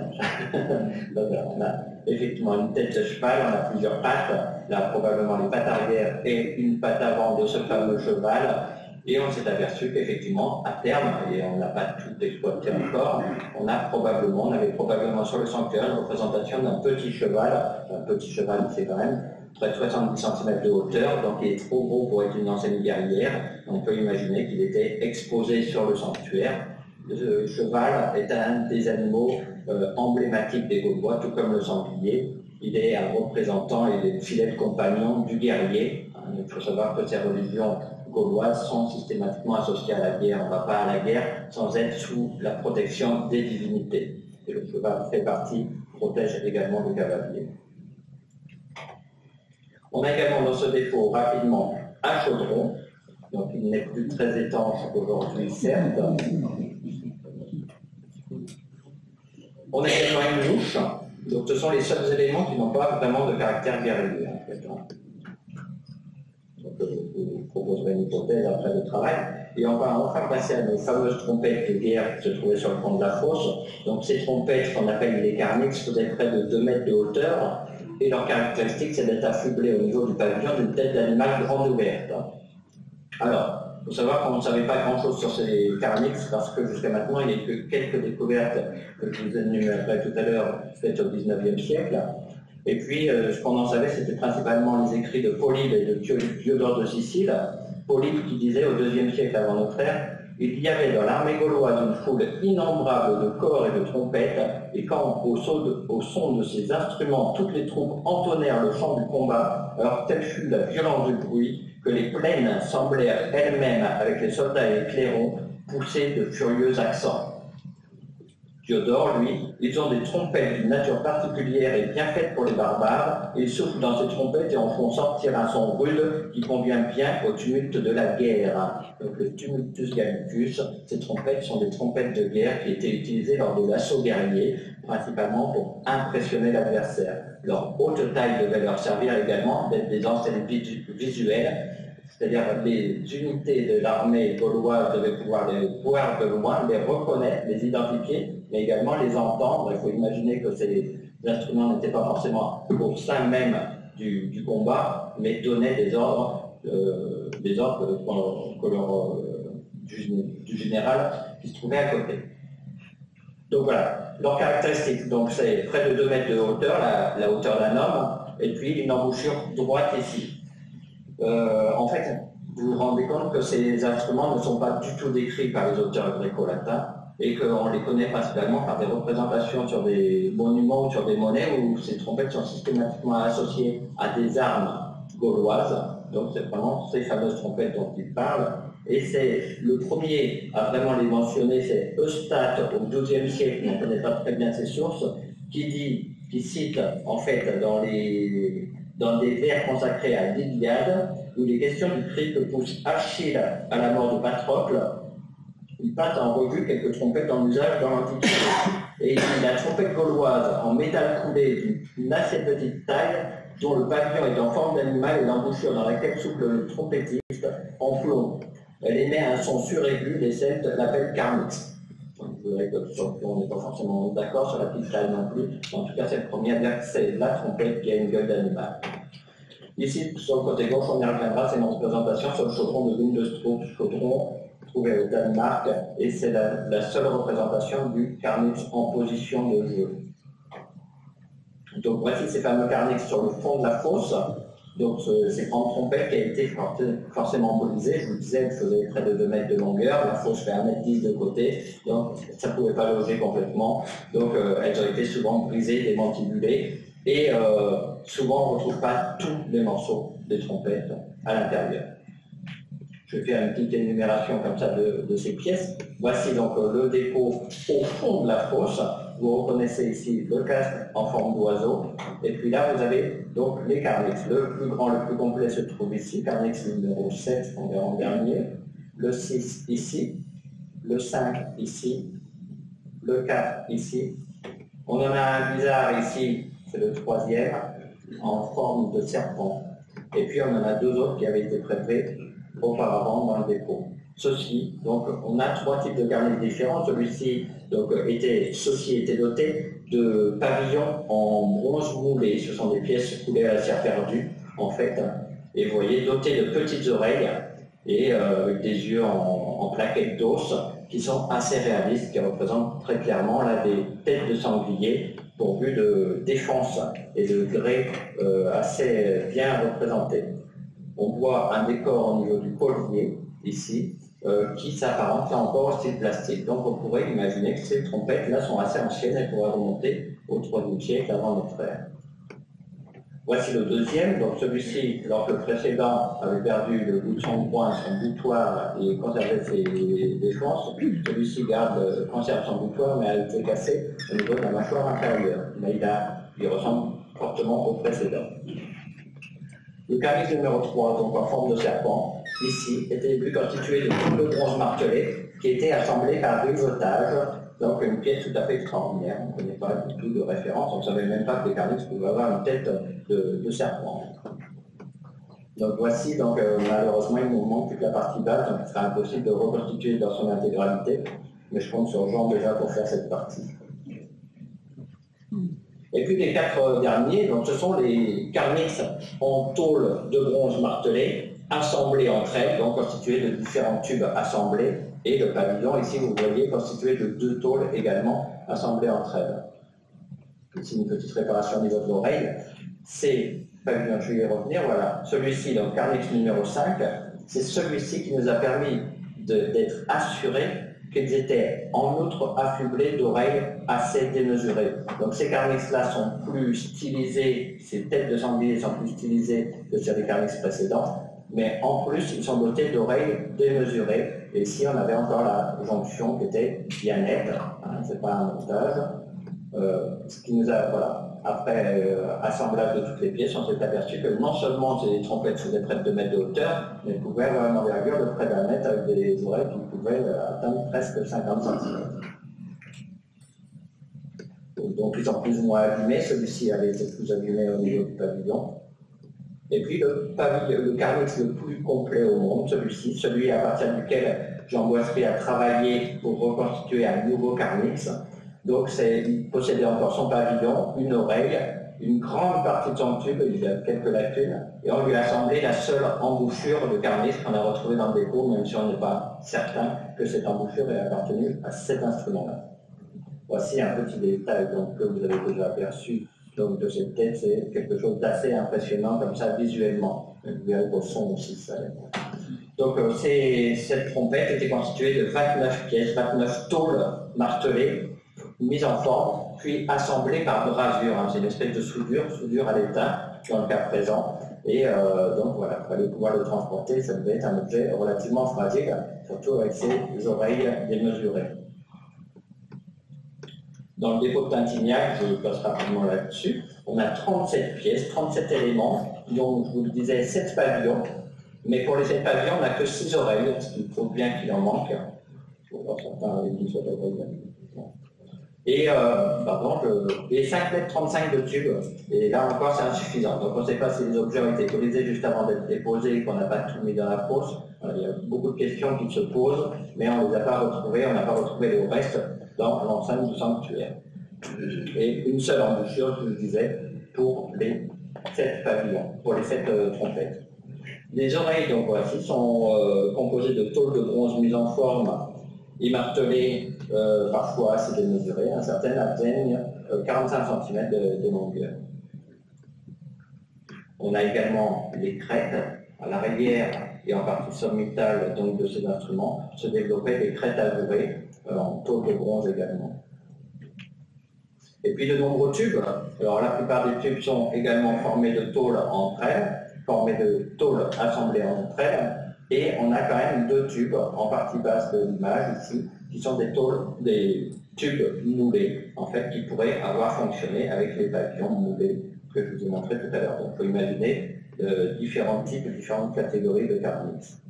Donc, on a effectivement une tête de cheval, on a plusieurs pattes, là probablement les pattes arrière et une patte avant de ce fameux cheval, et on s'est aperçu qu'effectivement, à terme, et on n'a pas tout exploité encore, on avait probablement sur le sanctuaire une représentation d'un petit cheval, c'est quand même près de 70 cm de hauteur, donc il est trop gros pour être une enseigne guerrière. On peut imaginer qu'il était exposé sur le sanctuaire. Le cheval est un des animaux emblématiques des Gaulois, tout comme le sanglier. Il est un représentant et des fidèles compagnons du guerrier. Il faut savoir que ces religions gauloises sont systématiquement associées à la guerre. On ne va pas à la guerre sans être sous la protection des divinités. Et le cheval fait partie, protège également le cavalier. On a également dans ce défaut rapidement un chaudron, donc il n'est plus très étanche aujourd'hui, certes. On a également une louche, donc ce sont les seuls éléments qui n'ont pas vraiment de caractère guerrier en fait. Donc je vous proposerai une hypothèse après le travail. Et on va enfin passer à nos fameuses trompettes de guerre qui se trouvaient sur le fond de la fosse. Donc ces trompettes qu'on appelle les carnix faisaient près de 2 mètres de hauteur. Et leur caractéristique, c'est d'être affublé au niveau du pavillon d'une tête d'animal grande ouverte. Alors, il faut savoir qu'on ne savait pas grand-chose sur ces carnix parce que jusqu'à maintenant, il n'y a eu que quelques découvertes que je vous énumérerai tout à l'heure, faites au XIXe siècle. Et puis, ce qu'on en savait, c'était principalement les écrits de Polybe et de Diodore de Sicile. Polybe qui disait au IIe siècle avant notre ère, il y avait dans l'armée gauloise une foule innombrable de corps et de trompettes, et quand au son de ces instruments toutes les troupes entonnèrent le chant du combat, alors telle fut la violence du bruit que les plaines semblèrent elles-mêmes, avec les soldats et les clairons, pousser de furieux accents. Diodore, lui, ils ont des trompettes d'une nature particulière et bien faites pour les barbares, et ils soufflent dans ces trompettes et en font sortir un son rude qui convient bien au tumulte de la guerre. Donc le tumultus gallicus, ces trompettes sont des trompettes de guerre qui étaient utilisées lors de l'assaut guerrier, principalement pour impressionner l'adversaire. Leur haute taille devait leur servir également d'être des enseignes visuelles, c'est-à-dire les unités de l'armée gauloise devaient pouvoir les voir de loin, les reconnaître, les identifier, mais également les entendre. Il faut imaginer que ces instruments n'étaient pas forcément au sein même du combat, mais donnaient des ordres du général qui se trouvait à côté. Donc voilà, leurs caractéristiques, donc c'est près de 2 mètres de hauteur, la hauteur d'un homme, et puis une embouchure droite ici. En fait, vous vous rendez compte que ces instruments ne sont pas du tout décrits par les auteurs gréco-latins et qu'on les connaît principalement par des représentations sur des monuments ou sur des monnaies où ces trompettes sont systématiquement associées à des armes gauloises. Donc c'est vraiment ces fameuses trompettes dont il parle. Et c'est le premier à vraiment les mentionner, c'est Eustate au XIIe siècle, on ne connaît pas très bien ses sources, qui cite en fait dans des vers consacrés à l'Iliade, où il est question du cri que pousse Achille à la mort de Patrocle. Il passe en revue quelques trompettes en usage dans l'Antiquité. Et il dit la trompette gauloise en métal coulé d'une assez petite taille, dont le pavillon est en forme d'animal et l'embouchure dans laquelle souffle le trompettiste en plomb. Elle émet un son suraigu, les Celtes l'appellent carnix. Je voudrais que on n'est pas forcément d'accord sur la petite taille non plus. En tout cas, c'est le premier à dire que c'est la trompette qui a une gueule d'animal. Ici, sur le côté gauche, on y reviendra, c'est une représentation sur le chaudron de Lundstrup, chaudron trouvé au Danemark, et c'est la seule représentation du carnix en position de jeu. Donc voici ces fameux carnix sur le fond de la fosse. Donc ces grandes trompettes qui a été forcément brisées, je vous disais, elles faisaient près de 2 mètres de longueur, la fosse fait 1,10 m de côté, donc ça ne pouvait pas loger complètement, donc elles ont été souvent brisées, démantibulées, et souvent on ne retrouve pas tous les morceaux des trompettes à l'intérieur. Je vais faire une petite énumération comme ça de ces pièces. Voici donc le dépôt au fond de la fosse. Vous reconnaissez ici le casque en forme d'oiseau. Et puis là, vous avez donc les carnix. Le plus grand, le plus complet se trouve ici. Carnix numéro 7, on verra en dernier. Le 6 ici. le 5 ici, le 4 ici. On en a un bizarre ici, c'est le 3e, en forme de serpent. Et puis on en a 2 autres qui avaient été prélevés auparavant dans le dépôt. Ceci, donc on a 3 types de carnets différents. Celui-ci était doté de pavillons en bronze moulé. Ce sont des pièces coulées à la cire perdue, en fait. Et vous voyez, dotés de petites oreilles et avec des yeux en plaquettes d'os qui sont assez réalistes, qui représentent très clairement là des têtes de sanglier pourvues de défense et de grès assez bien représentés. On voit un décor au niveau du collier, ici, qui s'apparente là encore au style plastique. Donc on pourrait imaginer que ces trompettes-là sont assez anciennes et pourraient remonter au IIIe siècle avant notre ère. Voici le 2e, donc celui-ci, alors que le précédent avait perdu le bout de son poing, son boutoir et conservait ses défenses, celui-ci conserve son boutoir mais a été cassé au niveau de la mâchoire inférieure. Mais il ressemble fortement au précédent. Le carnix numéro 3, donc en forme de serpent, ici, était lui constitué de boules de bronze martelées qui étaient assemblées par rivetage. Donc une pièce tout à fait extraordinaire, on ne connaît pas du tout de référence, on ne savait même pas que les carnix pouvaient avoir une tête de serpent. Donc voici, malheureusement il nous manque toute la partie basse, donc il sera impossible de reconstituer dans son intégralité, mais je compte sur Jean déjà pour faire cette partie. Et puis les 4 derniers, donc ce sont les carnix en tôle de bronze martelée, assemblés entre elles, donc constitués de différents tubes assemblés, et le pavillon, ici vous voyez, constitué de 2 tôles également assemblées entre elles. Ici une petite réparation au niveau de l'oreille. Ces pavillons, je vais y revenir, voilà. Celui-ci, donc carnix numéro 5, c'est celui-ci qui nous a permis d'être assurés qu'ils étaient en outre affublés d'oreilles assez démesurées. Donc ces carnix-là sont plus stylisés, ces têtes de sanglier sont plus stylisées que sur les carnix précédents, mais en plus ils sont dotés d'oreilles démesurées. Et ici on avait encore la jonction qui était bien nette, hein, c'est pas un montage. Ce qui nous a, voilà, après assemblage de toutes les pièces, on s'est aperçu que non seulement ces trompettes faisaient près de 2 mètres de hauteur, mais pouvaient avoir une envergure de près d'1 mètre avec des oreilles qui pouvaient atteindre presque 50 cm. Donc ils sont plus ou moins abîmés, celui-ci avait été plus abîmé au niveau du pavillon. Et puis le carnix le plus complet au monde, celui-ci, celui à partir duquel Jean Boisserie a travaillé pour reconstituer un nouveau carnix. Donc il possédait encore son pavillon, une oreille, une grande partie de son tube, il y a quelques lacunes, et on lui a assemblé la seule embouchure de carnix qu'on a retrouvée dans le dépôt, même si on n'est pas certain que cette embouchure ait appartenu à cet instrument-là. Voici un petit détail donc, que vous avez déjà aperçu donc, de cette tête, c'est quelque chose d'assez impressionnant comme ça visuellement. Vous verrez qu'au son aussi ça l'est. Donc cette trompette était constituée de 29 pièces, 29 tôles martelées, mises en forme, puis assemblées par brasure. Hein. C'est une espèce de soudure à l'étain dans le cas présent. Et donc voilà, il fallait pouvoir le transporter, ça devait être un objet relativement fragile, surtout avec ses oreilles démesurées. Dans le dépôt de Tintignac, je passe rapidement là-dessus, on a 37 pièces, 37 éléments, dont je vous le disais 7 pavillons, mais pour les 7 pavillons, on n'a que 6 oreilles, il faut bien qu'il en manque. Je vois certains avec 10 oreilles. Et, et 5 mètres 35 de tube, et là encore c'est insuffisant. Donc on ne sait pas si les objets ont été autorisés juste avant d'être déposés et qu'on n'a pas tout mis dans la fosse. Il y a beaucoup de questions qui se posent, mais on ne les a pas retrouvées, on n'a pas retrouvé les restes dans l'enceinte du sanctuaire. Et une seule embouchure, je vous disais, pour les 7 pavillons, pour les 7 trompettes. Les oreilles, donc voici, sont composées de tôles de bronze mises en forme et martelées, parfois assez démesurées. Certaines atteignent 45 cm de longueur. On a également les crêtes à l'arrière et en partie sommitale donc, de ces instruments, se développaient des crêtes ajourées en tôle de bronze également. Et puis de nombreux tubes. Alors la plupart des tubes sont également formés de tôles entre elles, formés de tôles assemblées entre elles, et on a quand même 2 tubes en partie basse de l'image ici, qui sont des tubes moulés, en fait, qui pourraient avoir fonctionné avec les pavillons moulés que je vous ai montré tout à l'heure. Donc il faut imaginer différents types, différentes catégories de carnix.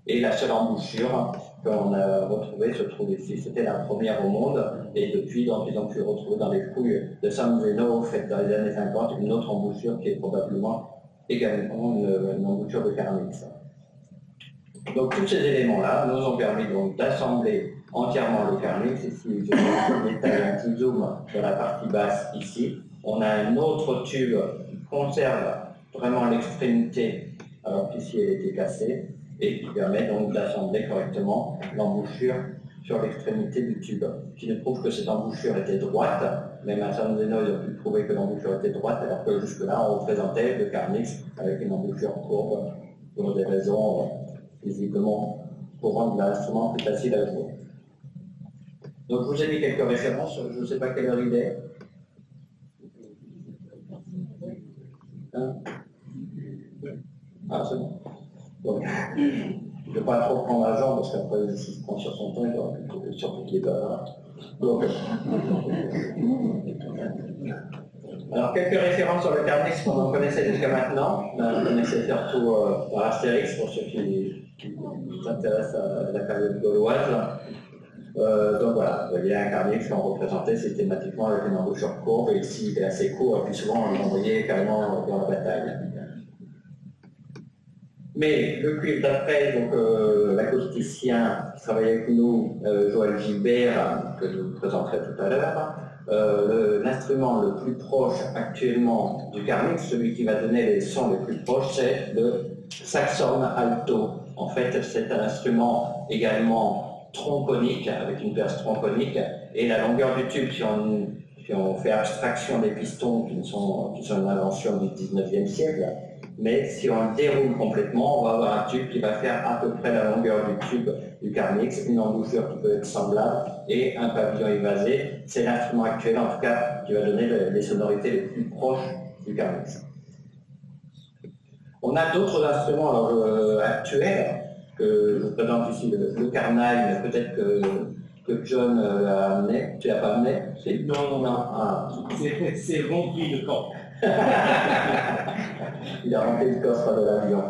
Et la seule embouchure qu'on a retrouvée se trouve ici. C'était la première au monde, et depuis, donc, ils ont pu retrouver dans les fouilles de San Zeno, faites dans les années 50, une autre embouchure qui est probablement également une embouchure de Carnix. Donc tous ces éléments-là nous ont permis donc d'assembler entièrement le Carnix. Ici, je vais détailler un petit zoom sur la partie basse ici. On a un autre tube qui conserve vraiment l'extrémité, alors qu'ici elle était cassée, et qui permet donc d'assembler correctement l'embouchure sur l'extrémité du tube, qui nous prouve que cette embouchure était droite. Même à San Zeno, ils ont pu prouver que l'embouchure était droite, alors que jusque-là, on représentait le Carnix avec une embouchure courbe, pour des raisons visiblement pour rendre l'instrument plus facile à jouer. Donc je vous ai mis quelques références, je ne sais pas quelle heure il est. Hein? Ah, c'est bon. Donc, je ne vais pas trop prendre l'argent parce qu'après, s'il se prend sur son temps, il aura plutôt sur qu'il est pas. Donc, alors, quelques références sur le Carnix qu'on en connaissait jusqu'à maintenant. On connaissait surtout par Astérix, pour ceux qui s'intéressent à la période gauloise. Donc voilà, il y a un Carnix qu'on représentait systématiquement avec une embouchure courbe, et ici il est assez court, et puis souvent on l'envoyait carrément dans la bataille. Mais le cuivre d'après, donc l'acousticien qui travaille avec nous, Joël Gilbert, que je vous présenterai tout à l'heure, l'instrument le plus proche actuellement du Carnix, celui qui va donner les sons les plus proches, c'est le saxhorn alto. En fait, c'est un instrument également tronconique, avec une perce tronconique, et la longueur du tube, si on fait abstraction des pistons qui sont une invention du 19e siècle, mais si on le déroule complètement, on va avoir un tube qui va faire à peu près la longueur du tube du Carnix, une embouchure qui peut être semblable, et un pavillon évasé. C'est l'instrument actuel, en tout cas, qui va donner les sonorités les plus proches du Carnix. On a d'autres instruments actuels, que je vous présente ici, le carnaille, mais peut-être que John l'a amené. Tu l'as pas amené? Non. Ah. C'est rempli de corps. Il a rempli le coffre de l'avion.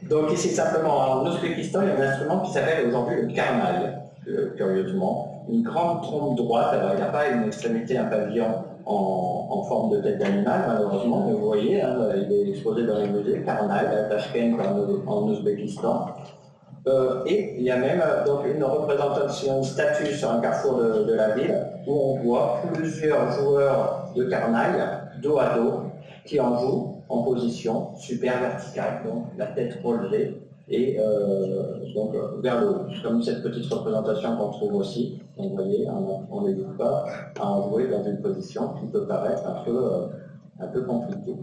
Donc ici simplement en Ouzbékistan, il y a un instrument qui s'appelle aujourd'hui le carnaille, curieusement. Une grande trompe droite, alors il n'a pas une extrémité, un pavillon en forme de tête d'animal, malheureusement, mais vous voyez, hein, il est exposé dans les musées, carnaille, à Tashkent en Ouzbékistan. Et il y a même donc une représentation, une statue sur un carrefour de la ville, où on voit plusieurs joueurs de carnaille, dos à dos, qui en jouent en position super verticale, donc la tête relevée et donc vers le haut, comme cette petite représentation qu'on trouve aussi. Donc vous voyez, on n'hésite pas à en jouer dans une position qui peut paraître un peu compliquée.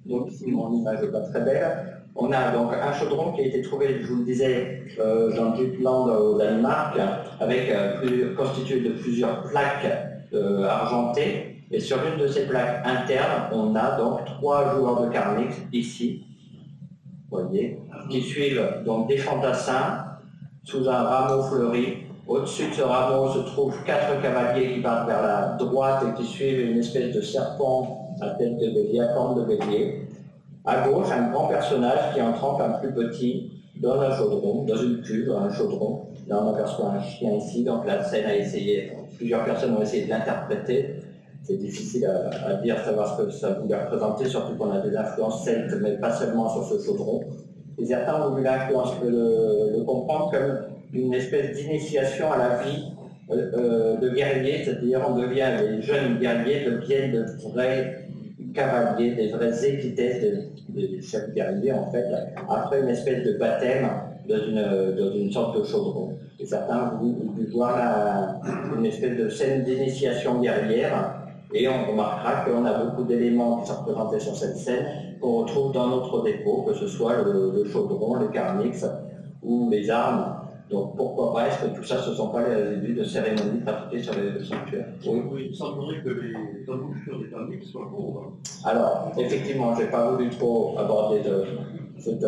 Donc ici, mon image n'est pas très belle. On a donc un chaudron qui a été trouvé, je vous le disais, dans le Jutland au Danemark, avec constitué de plusieurs plaques argentées. Et sur l'une de ces plaques internes, on a donc 3 joueurs de Carnix ici, vous voyez, qui suivent donc des fantassins sous un rameau fleuri. Au-dessus de ce rameau se trouvent 4 cavaliers qui partent vers la droite et qui suivent une espèce de serpent à tête de bélier, à corne de bélier. À gauche, un grand personnage qui en trempe un plus petit dans un chaudron, dans une cuve, un chaudron. Là, on aperçoit un chien ici, donc la scène a essayé, plusieurs personnes ont essayé de l'interpréter. C'est difficile à dire, savoir ce que ça voulait représenter, surtout qu'on a des influences celtes, mais pas seulement sur ce chaudron. Et certains ont voulu le comprendre comme une espèce d'initiation à la vie de guerrier, c'est-à-dire on devient, les jeunes guerriers deviennent de vrais cavaliers, des vraies équitesses des chefs guerriers, en fait, après une espèce de baptême dans une sorte de chaudron. Et certains ont voulu voir une espèce de scène d'initiation guerrière. Et on remarquera qu'on a beaucoup d'éléments qui sont représentés sur cette scène qu'on retrouve dans notre dépôt, que ce soit le chaudron, le Carnix ou les armes. Donc pourquoi pas, est-ce que tout ça, ce ne sont pas les résidus de cérémonies pratiquées sur les sanctuaires? Oui, il semblerait que les embouchures des Carnix soient courbes. Alors, effectivement, je n'ai pas voulu trop aborder cette...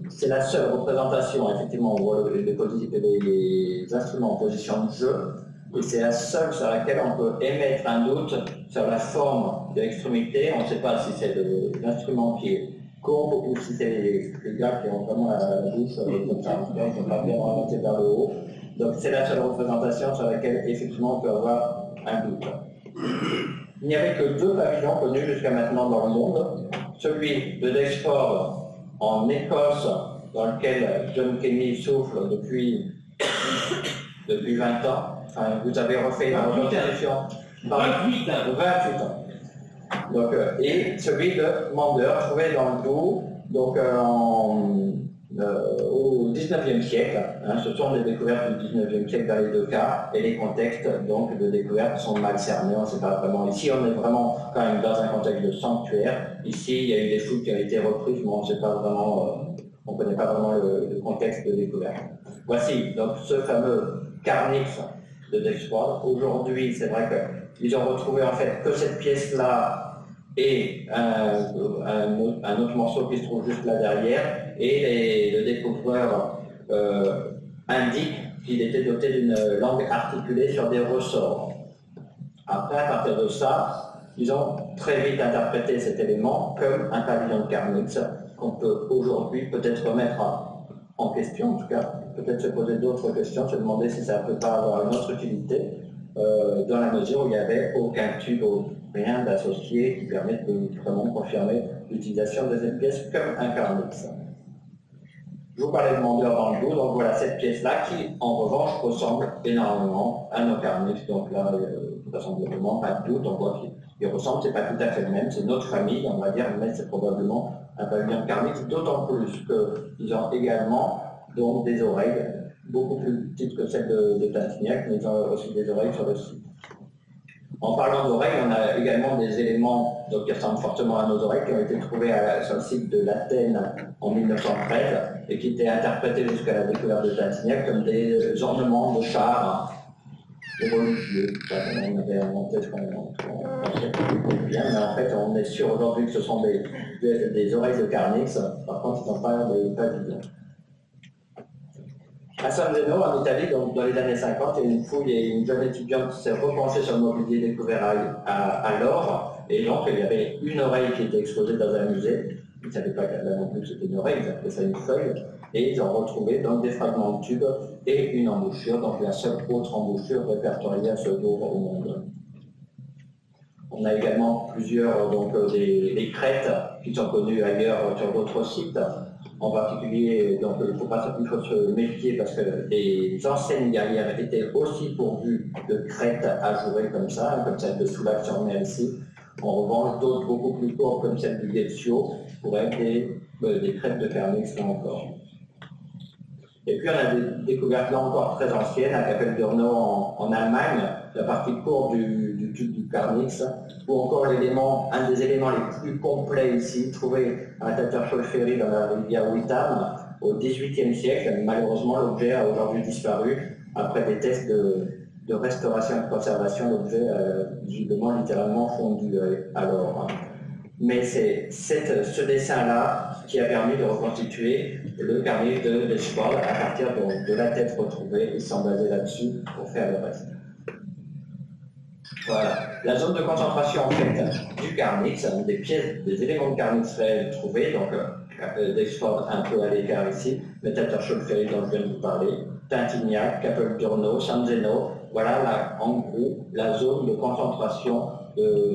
c'est la seule représentation, effectivement, où on voit les instruments en position de jeu. Et c'est la seule sur laquelle on peut émettre un doute sur la forme de l'extrémité. On ne sait pas si c'est l'instrument qui est courbes ou si c'est les gars qui ont vraiment la bouche comme ça, ils ne sont pas bien orientés vers le haut. Donc c'est la seule représentation sur laquelle effectivement on peut avoir un doute. Il n'y avait que 2 pavillons connus jusqu'à maintenant dans le monde. Celui de Dexford en Écosse, dans lequel John Kenny souffle depuis 20 ans. Enfin, vous avez refait la reconstitution. 28 ans. 28 ans. Donc, et celui de Mander, trouvé dans le Doubs, donc au 19e siècle. Hein, ce sont des découvertes du 19e siècle dans les 2 cas, et les contextes donc, de découverte sont mal cernés, on ne sait pas vraiment. Ici, on est vraiment quand même dans un contexte de sanctuaire. Ici, il y a eu des fouilles qui ont été reprises, mais on ne sait pas vraiment, on ne connaît pas vraiment le contexte de découverte. Voici donc ce fameux Carnix de Dexford. Aujourd'hui, c'est vrai qu'ils ont retrouvé en fait que cette pièce-là et un autre morceau qui se trouve juste là derrière, et le découvreur indique qu'il était doté d'une langue articulée sur des ressorts. Après, à partir de ça, ils ont très vite interprété cet élément comme un pavillon de Carnix qu'on peut aujourd'hui peut-être remettre en question, en tout cas peut-être se poser d'autres questions, se demander si ça ne peut pas avoir une autre utilité, dans la mesure où il n'y avait aucun tube, rien d'associé qui permette de vraiment confirmer l'utilisation de cette pièce comme un Carnix. Je vous parlais de Mander dans le Doubs, donc voilà cette pièce-là qui, en revanche, ressemble énormément à nos Carnix. Donc là, vraisemblablement, pas de doute, on voit qu'il ressemble, c'est pas tout à fait le même, c'est notre famille, on va dire, mais c'est probablement un pavillon de Carnix, d'autant plus qu'ils ont également donc, des oreilles beaucoup plus petites que celles de Tintignac, mais ils ont aussi des oreilles sur le site. En parlant d'oreilles, on a également des éléments donc, qui ressemblent fortement à nos oreilles qui ont été trouvés sur le site de l'Athènes en 1913 et qui étaient interprétés jusqu'à la découverte de Tintignac comme des ornements de chars religieux. On avait inventé ce qu'on pensait bien, mais en fait on est sûr aujourd'hui que ce sont des oreilles de Carnix, par contre ils n'ont pas de pavillons. À San Zeno, en Italie, donc dans les années 50, il y a une fouille et une jeune étudiante qui s'est repenchée sur le mobilier découvert à l'or, et donc il y avait une oreille qui était exposée dans un musée. Ils ne savaient pas qu'elle non plus que c'était une oreille, ils appelaient ça une feuille, et ils ont retrouvé donc des fragments de tube et une embouchure, donc la seule autre embouchure répertoriée à ce jour au monde. On a également plusieurs donc, des crêtes qui sont connues ailleurs sur d'autres sites. En particulier, donc, il faut se méfier parce que les enseignes guerrières étaient aussi pourvues de crêtes ajourées comme celle de Soulac sur mer ici. En revanche, d'autres beaucoup plus courtes, comme celle du Guezio, pourraient être des crêtes de Carnix là encore. Et puis on a des découvertes là encore très anciennes, à Capelle-Durnau en Allemagne, la partie courte du tube du Carnix, ou encore un des éléments les plus complets ici, trouvé à Tattershall-Ferry dans la rivière Witham au XVIIIe siècle. Malheureusement, l'objet a aujourd'hui disparu. Après des tests de restauration et de conservation, l'objet a visiblement littéralement fondu alors. Mais c'est ce dessin-là qui a permis de reconstituer le Carnix de Dexford à partir de la tête retrouvée. Ils sont basés là-dessus pour faire le reste. Voilà. La zone de concentration en fait du Carnix, des éléments de Carnix réels trouvés, donc Dexford un peu à l'écart ici, mais Tattershall-Ferry dont je viens de vous parler, Tintignac, Capelle-Durnau, San Zeno, voilà en gros la zone de concentration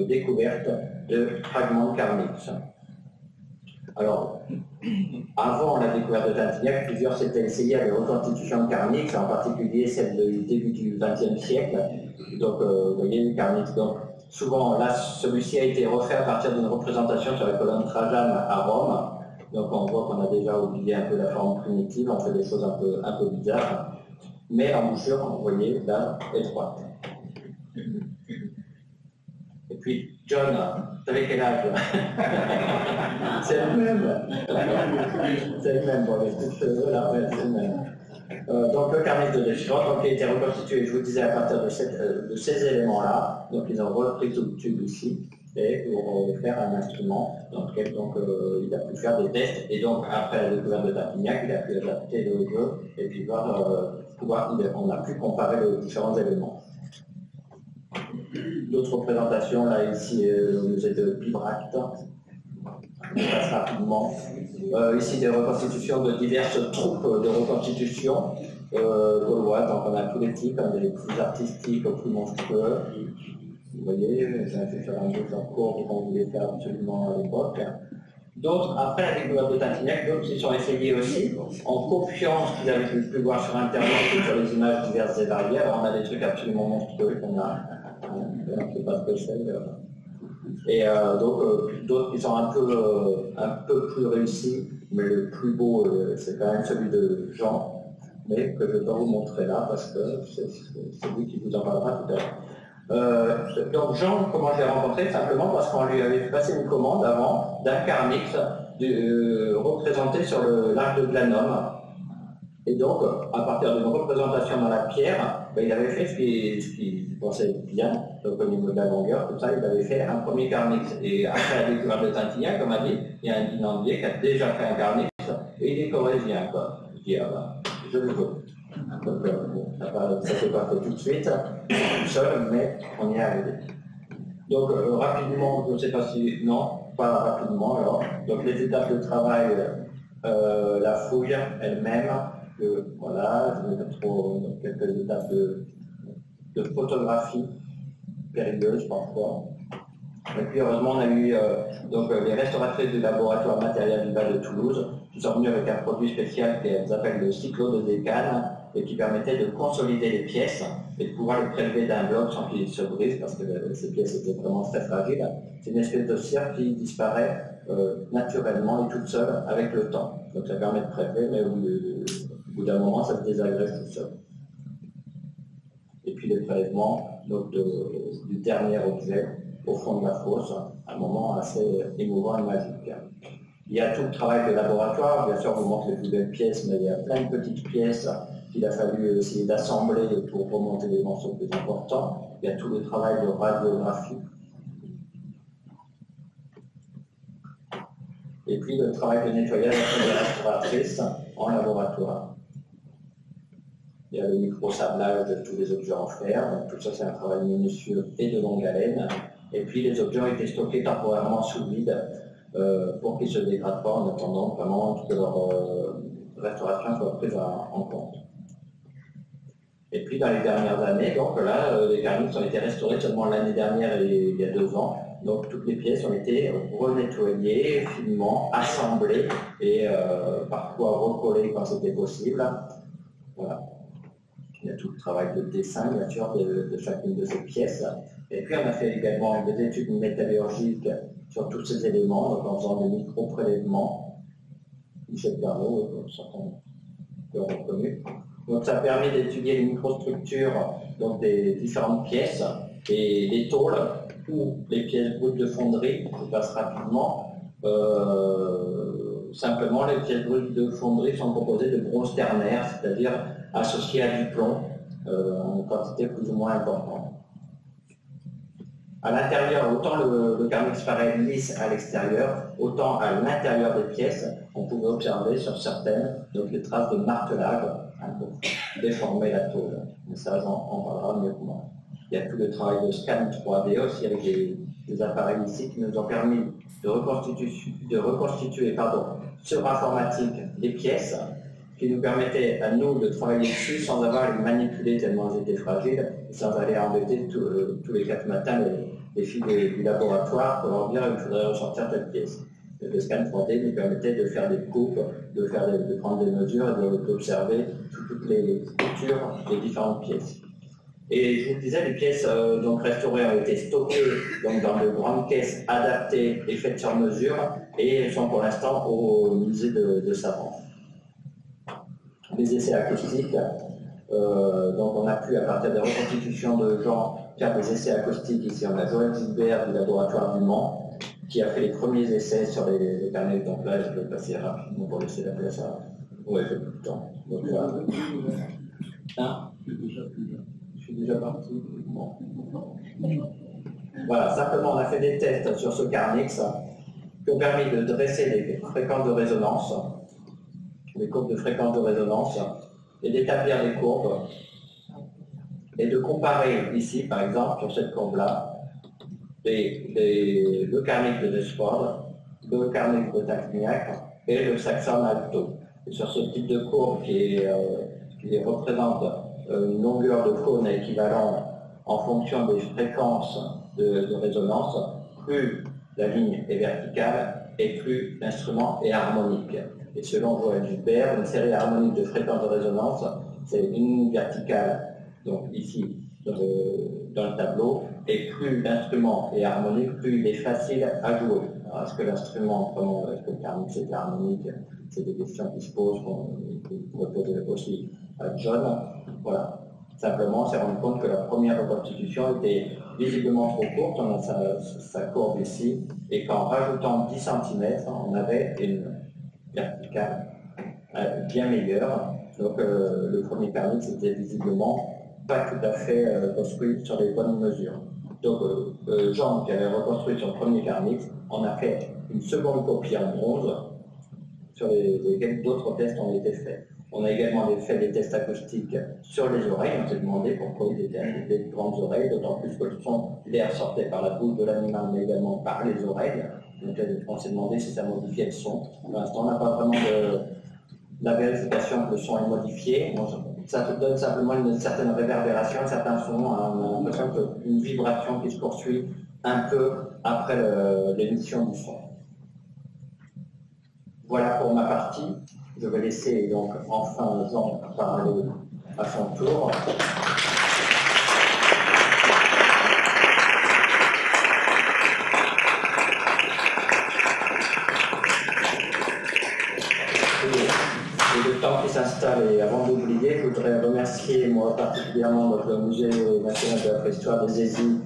découverte de fragments de Carnix. Alors, avant la découverte de Tintignac, plusieurs s'étaient essayés à des reconstitutions de Carnix, en particulier celle du début du XXe siècle. Donc, vous voyez, le Carnix. Donc, souvent, là, celui-ci a été refait à partir d'une représentation sur la colonne Trajane à Rome. Donc, on voit qu'on a déjà oublié un peu la forme primitive, on fait des choses un peu bizarres. Mais l'embouchure, vous voyez, là, étroite. Et puis, John, vous savez quel âge? C'est le même. C'est le même, bon, les coups de cheveux, là, ouais, c'est le même. Donc le Carnix de Dexford, qui a été reconstitué, je vous disais, à partir de ces éléments-là. Donc ils ont repris tout le tube ici, et pour faire un instrument dans lequel donc, il a pu faire des tests. Et donc après la découverte de Tintignac, il a pu adapter le jeu, et puis on a pu comparer les différents éléments. D'autres représentations, là, ici, au musée de Pibrac. je passe rapidement. Ici, des reconstitutions de diverses troupes de reconstitution gauloises. Donc, on a tous les types, hein, des plus artistiques aux plus monstrueux. Vous voyez, j'ai fait faire un jeu en cours qu'on voulait faire absolument à l'époque. D'autres, après la découverte de Tintignac, d'autres s'y sont essayés aussi, en copiant ce qu'ils avaient pu voir sur Internet ou sur les images diverses et variées. Alors, on a des trucs absolument monstrueux qu'on a. On ne sait pas ce que c'est. Et donc, d'autres qui sont un peu plus réussis, mais le plus beau, c'est quand même celui de Jean, mais que je dois vous montrer là, parce que c'est lui qui vous en parlera tout à l'heure. Donc Jean, comment je l'ai rencontré? Simplement parce qu'on lui avait passé une commande avant d'un carnix représenté sur le lac de Glanum. Et donc, à partir d'une représentation dans la pierre, il avait fait ce qu'il pensait bien, donc au niveau de la longueur, tout ça, il avait fait un premier carnix. Et après la découverte de Tintignac, comme a dit, il y a un dînandier qui a déjà fait un carnix, et il est corrézien, quoi. Je dis, ah ben, je le veux. Donc, bon, ça ne s'est pas fait tout de suite, tout seul, mais on y est arrivé. Donc, rapidement, je ne sais pas si... Non, pas rapidement, alors. Donc, les étapes de travail, la fouille elle-même, voilà, je vais mettre trop quelques étapes de photographie périlleuse parfois. Et puis heureusement on a eu donc, les restauratrices du laboratoire matériel du Val de Toulouse qui sont venues avec un produit spécial qu'elles appellent le cyclododécane et qui permettait de consolider les pièces et de pouvoir les prélever d'un bloc sans qu'ils se brisent parce que ces pièces étaient vraiment très fragiles. C'est une espèce de cire qui disparaît naturellement et toute seule avec le temps. Donc ça permet de prélever, mais au bout d'un moment, ça se désagrège tout seul. Et puis les prélèvements donc du dernier objet au fond de la fosse, un moment assez émouvant et magique. Il y a tout le travail de laboratoire, bien sûr, on vous montre les plus belles pièces, mais il y a plein de petites pièces qu'il a fallu essayer d'assembler pour remonter les morceaux plus importants. Il y a tout le travail de radiographie. Et puis le travail de nettoyage des restauratrices en laboratoire. Il y a le micro-sablage de tous les objets en fer, donc tout ça c'est un travail minutieux et de longue haleine. Et puis les objets ont été stockés temporairement sous vide pour qu'ils ne se dégradent pas en attendant vraiment que leur restauration soit prise en compte. Et puis dans les dernières années, donc là, les carnix ont été restaurés seulement l'année dernière et il y a 2 ans. Donc toutes les pièces ont été renettoyées, finement assemblées et parfois recollées quand c'était possible. Voilà. Il y a tout le travail de dessin, bien sûr, de chacune de ces pièces. Et puis, on a fait également des études métallurgiques sur tous ces éléments, donc en faisant des micro-prélèvements. Michel Perrault, certains l'ont reconnu. Donc, ça a permis d'étudier les microstructures donc des différentes pièces et les tôles ou les pièces brutes de fonderie. Je passe rapidement. Simplement, les pièces brutes de fonderie sont composées de grosses ternaires, c'est-à-dire associées à du plomb en quantité plus ou moins importante. À l'intérieur, autant le carnix paraît lisse à l'extérieur, autant à l'intérieur des pièces, on pouvait observer sur certaines donc les traces de martelage pour déformer la tôle. Mais ça, on parlera mieux que moi. Il y a tout le travail de scan 3D aussi avec des appareils ici qui nous ont permis de reconstituer sur informatique les pièces qui nous permettaient à nous de travailler dessus sans avoir à les manipuler tellement elles étaient fragiles et sans aller embêter tous les 4 matins les filles du laboratoire pour leur dire qu'il faudrait ressortir telle pièce. Le scan 3D nous permettait de faire des coupes, de prendre des mesures et d'observer toutes les coutures des différentes pièces. Et je vous disais, les pièces donc restaurées ont été stockées donc, dans de grandes caisses adaptées et faites sur mesure et sont pour l'instant au musée de Savran. Les essais acoustiques, donc on a pu à partir des reconstitutions de Jean faire des essais acoustiques ici. On a Joël Gilbert du laboratoire du Mans qui a fait les premiers essais sur les carnets. Donc là, je vais passer rapidement pour laisser la place à... Ouais, j'ai plus de temps. Donc là... Hein? Je suis déjà parti. Bon. Voilà, simplement on a fait des tests sur ce carnix qui ont permis de dresser les fréquences de résonance, les courbes de fréquence de résonance, et d'établir les courbes, et de comparer ici, par exemple, sur cette courbe-là, le carnix de Desford le carnix de Tacignac et le saxon alto. Et sur ce type de courbe qui représente une longueur de cône équivalente en fonction des fréquences de résonance, plus la ligne est verticale et plus l'instrument est harmonique. Et selon Joël Gilbert, une série harmonique de fréquences de résonance, c'est une ligne verticale, donc ici dans le tableau, et plus l'instrument est harmonique, plus il est facile à jouer. Alors, est-ce que l'instrument, est-ce que le carnix est harmonique? C'est des questions qui se posent, qu'on pourrait poser aussi à John. Voilà. Simplement, on s'est rendu compte que la première reconstitution était visiblement trop courte, on a sa courbe ici, et qu'en rajoutant 10 cm, on avait une verticale bien meilleure. Donc le premier carnix était visiblement pas tout à fait construit sur les bonnes mesures. Donc Jean, qui avait reconstruit son premier carnix, en a fait une seconde copie en bronze, sur lesquels d'autres tests ont été faits. On a également fait des tests acoustiques sur les oreilles. On s'est demandé pourquoi ils étaient des grandes oreilles, d'autant plus que l'air sortait par la bouche de l'animal, mais également par les oreilles. Donc on s'est demandé si ça modifiait le son. Pour l'instant, on n'a pas vraiment la vérification que le son est modifié. Ça te donne simplement une certaine réverbération, certains sons. On a l'impression qu'une vibration qui se poursuit un peu après l'émission du son. Voilà pour ma partie. Je vais laisser donc enfin Jean parler à son tour. Et le temps qui s'installe, et avant d'oublier, je voudrais remercier moi particulièrement le Musée national de la préhistoire des Aisies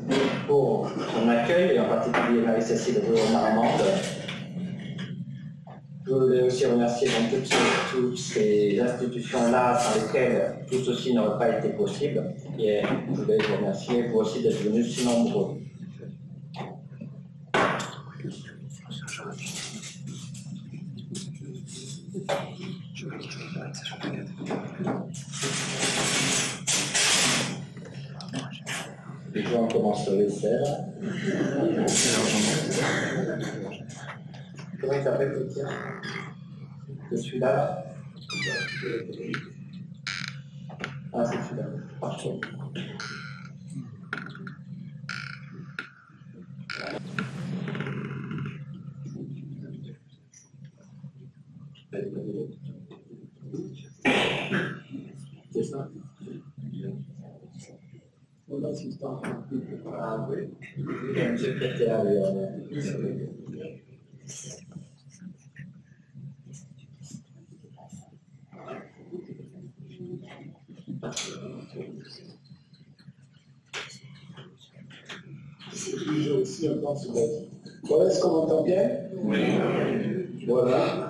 pour son accueil, et en particulier Marie-Cécile Marmande. Je voulais aussi remercier donc toutes ces institutions-là sans lesquelles tout ceci n'aurait pas été possible. Et je voulais vous remercier vous aussi d'être venus si nombreux. Et puis on commence le vaisselle. Comment il s'appelle le tien? Je suis là. Ah, c'est celui-là. Parfait. C'est ça? Mon assistant. Ah oui. Il y a une secrétaire. J'ai aussi un temps sur la vie. Voilà, est-ce qu'on m'entend bien? Oui. Voilà.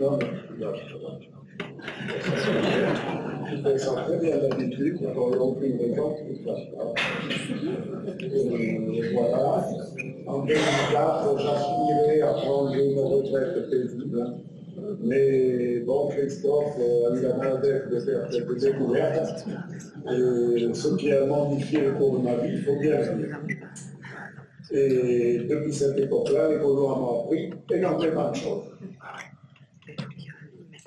Non, je fais ça très bien d'habitude, quand on a pris une réponse, voilà. En 2004, j'aspirais à prendre une retraite paisible. Mais bon, Christophe a eu la maladie de faire quelques découvertes. Et ce qui a modifié le cours de ma vie, il faut bien le dire. Et depuis cette époque-là, l'écolo m'a appris énormément de choses.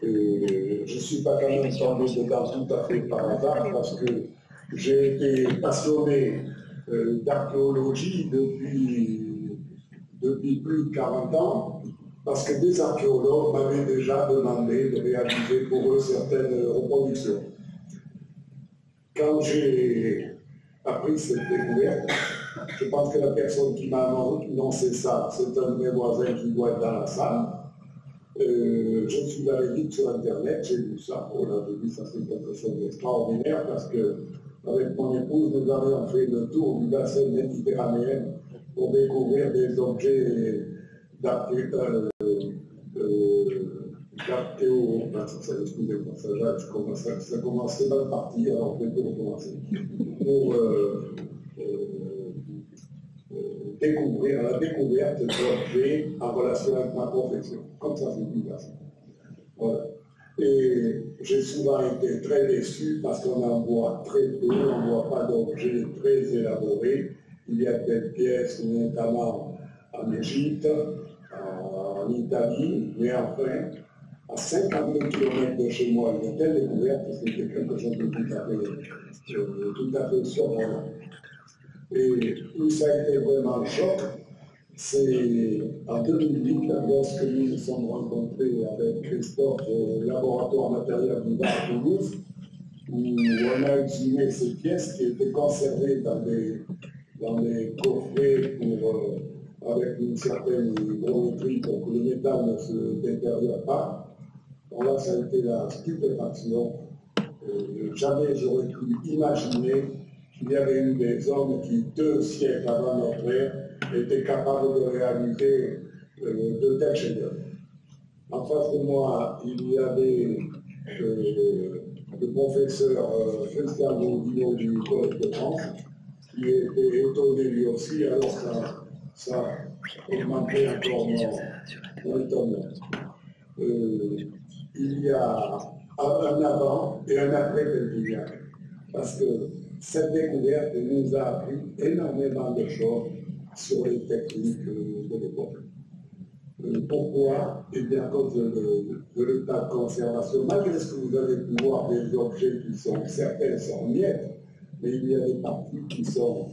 Et je ne suis pas quand même tombé dedans tout à fait par hasard, parce que j'ai été passionné d'archéologie depuis plus de 40 ans. Parce que des archéologues m'avaient déjà demandé de réaliser pour eux certaines reproductions. Quand j'ai appris cette découverte, je pense que la personne qui m'a annoncé ça, c'est un de mes voisins qui doit être dans la salle. Je suis allé vite sur Internet, j'ai vu ça. Oh là, j'ai vu ça, c'est quelque chose d'extraordinaire parce que, avec mon épouse, nous avions fait le tour du bassin méditerranéen pour découvrir des objets d'archéologie. Excusez-moi, ça commençait mal parti, alors je vais recommencer. Pour découvrir la découverte d'objets en relation avec ma profession. Comme ça, c'est plus facile. Voilà. Et j'ai souvent été très déçu parce qu'on en voit très peu, on ne voit pas d'objets très élaborés. il y a des pièces, notamment en Égypte, en Italie, mais enfin, à 52 km de chez moi, il y a telle découverte que c'était quelque chose de tout à fait surprenant. Et où ça a été vraiment le choc, c'est en 2008, lorsque nous nous sommes rencontrés avec Christophe au laboratoire matériel du Bar à Toulouse, où on a exhumé ces pièces qui étaient conservées dans des coffrets avec une certaine gros-métrie pour que le métal ne se détériore pas. Donc là, ça a été la stupéfaction. Jamais j'aurais pu imaginer qu'il y avait eu des hommes qui, 2 siècles avant notre ère, étaient capables de réaliser de tels chefs-d'œuvre. En face de moi, il y avait le professeur Christian Gaudino du Collège de France, qui était étonné lui aussi, alors ça augmentait encore mon étonnement. Il y a un avant et un après Perpignan, parce que cette découverte nous a appris énormément de choses sur les techniques de l'époque. Pourquoi? Eh bien, à cause de l'état de conservation. Malgré ce que vous avez pu voir des objets qui sont, certains sont miettes, mais il y a des parties qui sont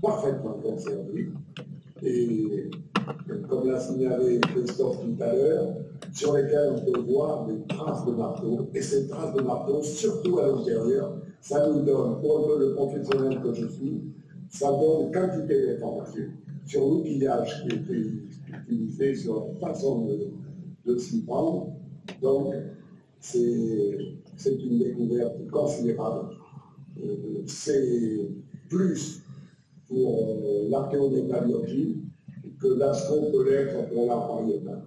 parfaitement conservées. Et comme l'a signalé Christophe tout à l'heure, sur lesquelles on peut voir des traces de marteau. Et ces traces de marteau, surtout à l'intérieur, ça nous donne, pour le professionnel que je suis, ça donne quantité d'informations sur l'outillage qui était utilisé, sur la façon de s'y prendre. Donc, c'est une découverte considérable. C'est plus pour l'archéométallurgie que l'astro peut l'être pour l'art pariétal.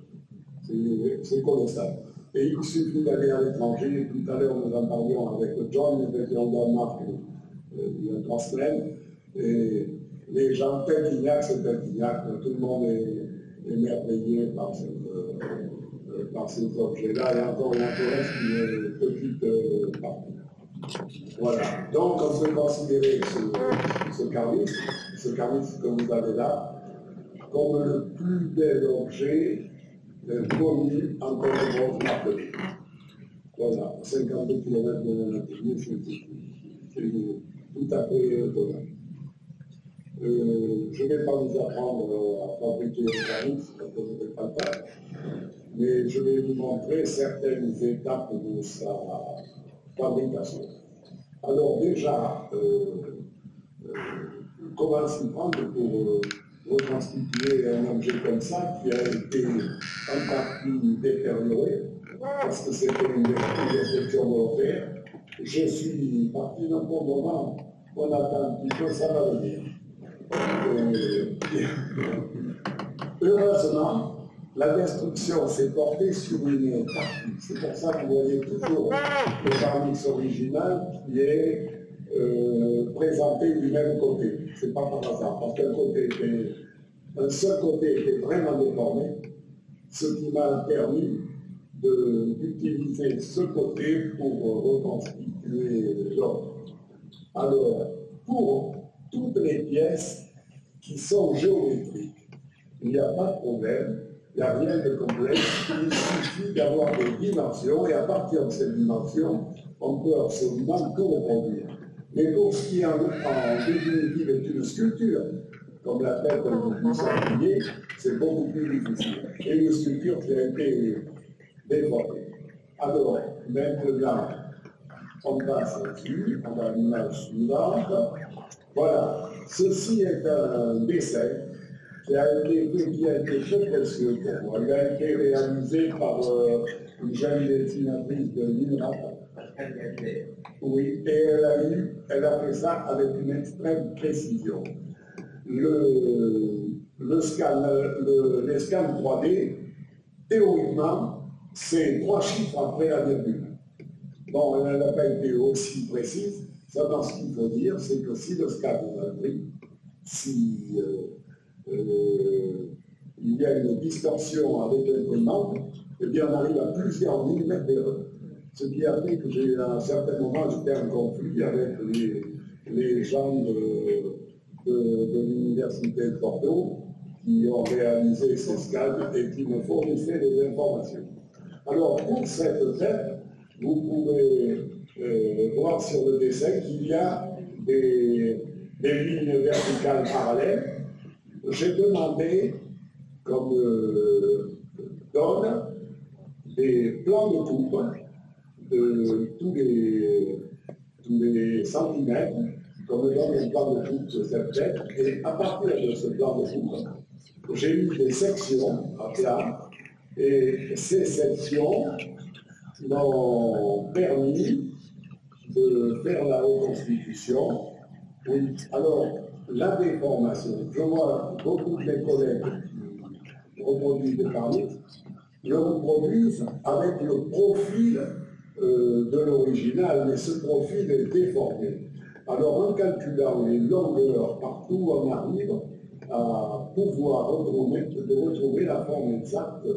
C'est colossal. Et il suffit d'aller à l'étranger. Tout à l'heure, nous en parlions avec John, nous étions au Danemark il y a 3 semaines. Et les gens, Perpignan, c'est Perpignan. Tout le monde est émerveillé par ces objets-là. Et encore, il en reste une petite partie. Voilà. Donc, on peut considérer ce carnis que vous avez là, comme le plus bel objet connu en Côte d'Ivoire. Voilà, 52 km de la nature, c'est tout à fait étonnant. Je ne vais pas vous apprendre à fabriquer un carnis, parce que je ne vais pas le faire, mais je vais vous montrer certaines étapes de sa fabrication. Alors déjà, comment s'y prendre pour reconstituer un objet comme ça qui a été en partie détérioré, parce que c'était une destruction volontaire. Je suis parti d'un bon moment, on attend un petit peu, ça va venir. Heureusement, la destruction s'est portée sur une partie. C'est pour ça que vous voyez toujours le carnis original qui est présenté du même côté. C'est pas par hasard, parce qu'un seul côté était vraiment déformé, ce qui m'a permis d'utiliser ce côté pour reconstituer l'autre. Alors, pour toutes les pièces qui sont géométriques, il n'y a pas de problème, il n'y a rien de complexe, il suffit d'avoir des dimensions, et à partir de ces dimensions, on peut absolument tout reproduire. Mais pour ce qui en définitive est une sculpture, comme la tête du sanglier, c'est beaucoup plus difficile. Et une sculpture qui a été déformée. Alors, maintenant, on passe là-dessus, on a l'image suivante. Voilà, ceci est un dessin qui a été très précieux pour moi. Il a été réalisé par une jeune dessinatrice de l'INRA. Oui, et elle a fait ça avec une extrême précision. Les scans 3D, théoriquement, c'est 3 chiffres après la virgule. Bon, elle n'a pas été aussi précise. Seulement, ce qu'il faut dire, c'est que si le scan est mal pris, si il y a une distorsion avec l'imprimante, eh bien, on arrive à plusieurs millimètres d'erreur. Ce qui a fait que à un certain moment, j'étais en conflit avec les gens de l'Université de Bordeaux qui ont réalisé ces scans et qui me fournissaient des informations. Alors, pour cette tête, vous pouvez voir sur le dessin qu'il y a des lignes verticales parallèles. J'ai demandé, comme donne, des plans de coupe de tous les centimètres, comme donne un plan de coupe de cette tête, et à partir de ce plan de coupe, j'ai eu des sections à plat, et ces sections m'ont permis de faire la reconstitution. Oui, alors, la déformation, je vois beaucoup de mes collègues qui reproduisent des carnets, le reproduisent avec le profil de l'original, mais ce profil est déformé. Alors, en calculant les longueurs partout, on arrive à pouvoir retrouver la forme exacte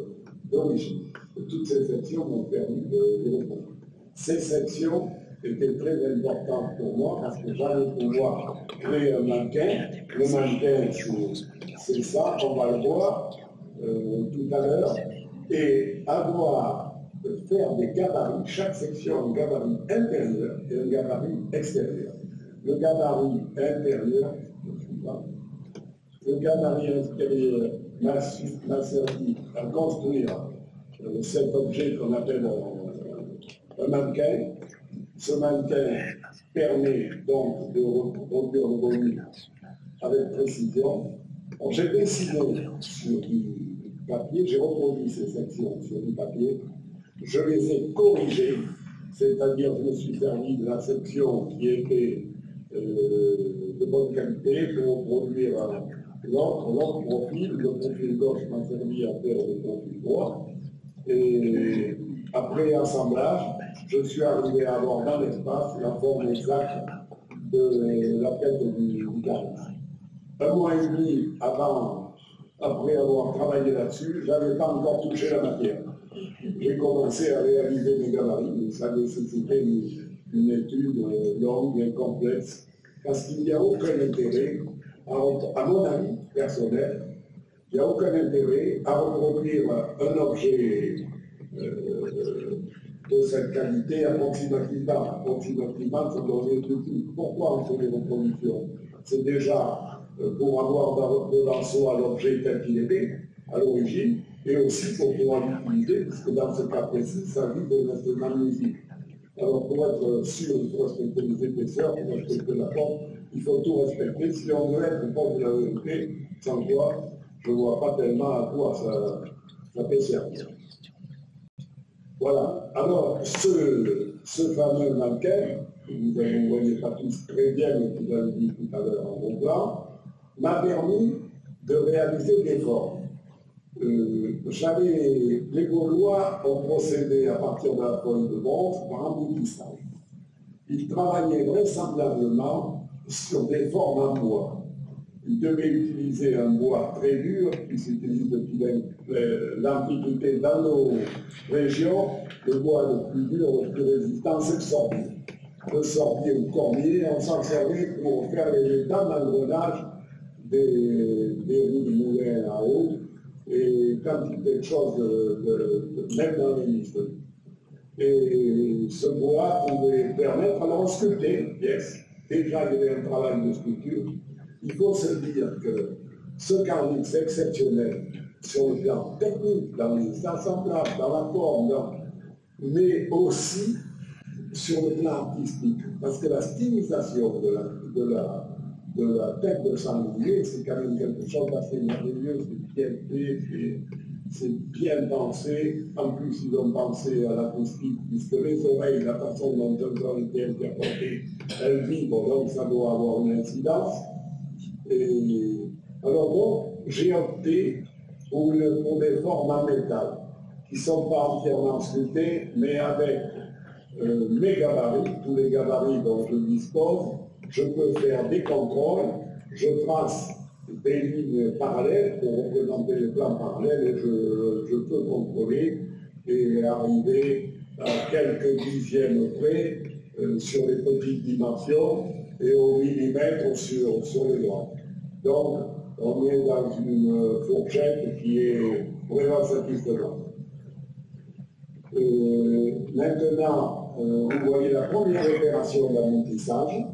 d'origine. Toutes ces sections m'ont permis de les retrouver. Ces sections étaient très importantes pour moi parce que j'allais pouvoir créer un mannequin. Le mannequin, c'est ça, on va le voir tout à l'heure, et faire des gabarits, chaque section un gabarit intérieur et un gabarit extérieur. Le gabarit intérieur, m'a servi à construire cet objet qu'on appelle un mannequin. Ce mannequin permet donc de reproduire le volume avec précision. J'ai dessiné sur du papier, j'ai reproduit ces sections sur du papier, je les ai corrigées, c'est-à-dire je me suis servi de la section qui était de bonne qualité pour reproduire l'autre profil. Le profil gauche m'a servi à faire le profil droit. Et après assemblage, je suis arrivé à avoir dans l'espace la forme exacte de la tête du carré. Un mois et demi après avoir travaillé là-dessus, je n'avais pas encore touché la matière. J'ai commencé à réaliser mes gabarits, mais ça nécessitait une étude longue et complexe, parce qu'il n'y a aucun intérêt, à mon avis personnel, il n'y a aucun intérêt à reproduire un objet de cette qualité approximativement, c'est dans les trucs. Pourquoi on fait des reproductions? C'est déjà pour avoir devant soi l'objet tel qu'il était, à l'origine, et aussi pour pouvoir l'utiliser, parce que dans ce cas précis, ça vit de l'instrument de musique. Alors pour être sûr, il faut respecter les épaisseurs, il faut respecter la forme, il faut tout respecter. Si on veut être proche de la vérité, sans quoi, je ne vois pas tellement à quoi ça peut servir. Voilà. Alors, ce fameux mannequin, que vous ne voyez pas tous très bien, mais que vous avez dit tout à l'heure en gros plan, m'a permis de réaliser des formes. Les Gaulois ont procédé à partir de la feuille de bronze par emboutissage. Ils travaillaient vraisemblablement sur des formes en bois. Ils devaient utiliser un bois très dur qui s'utilise depuis l'Antiquité dans nos régions. Le bois le plus dur, le plus résistant, c'est le sorbier. Le sorbier ou cormier, on s'en servait pour faire les états d'engrenage des roues de moulin à eau et quantité de choses, même dans les listes. Et ce bois pouvait permettre, alors on sculptait, yes, déjà il y avait un travail de sculpture. Il faut se dire que ce carnix exceptionnel sur le plan technique, dans les assemblages, dans la forme, mais aussi sur le plan artistique, parce que la stylisation de la tête de sanglier, c'est quand même quelque chose d'assez merveilleux, c'est bien fait, c'est bien pensé. En plus, ils ont pensé à l'acoustique, puisque les oreilles, la façon dont elles ont été interprétées, elles vibrent, donc ça doit avoir une incidence. Et alors donc, j'ai opté pour des formes en métal, qui ne sont pas entièrement sculptées, mais avec mes gabarits, tous les gabarits dont je dispose, je peux faire des contrôles, je trace des lignes parallèles pour représenter les plans parallèles et je peux contrôler et arriver à quelques dixièmes près sur les petites dimensions et au millimètre sur les doigts. Donc, on est dans une fourchette qui est vraiment satisfaisante. Maintenant, vous voyez la première opération d'amortissage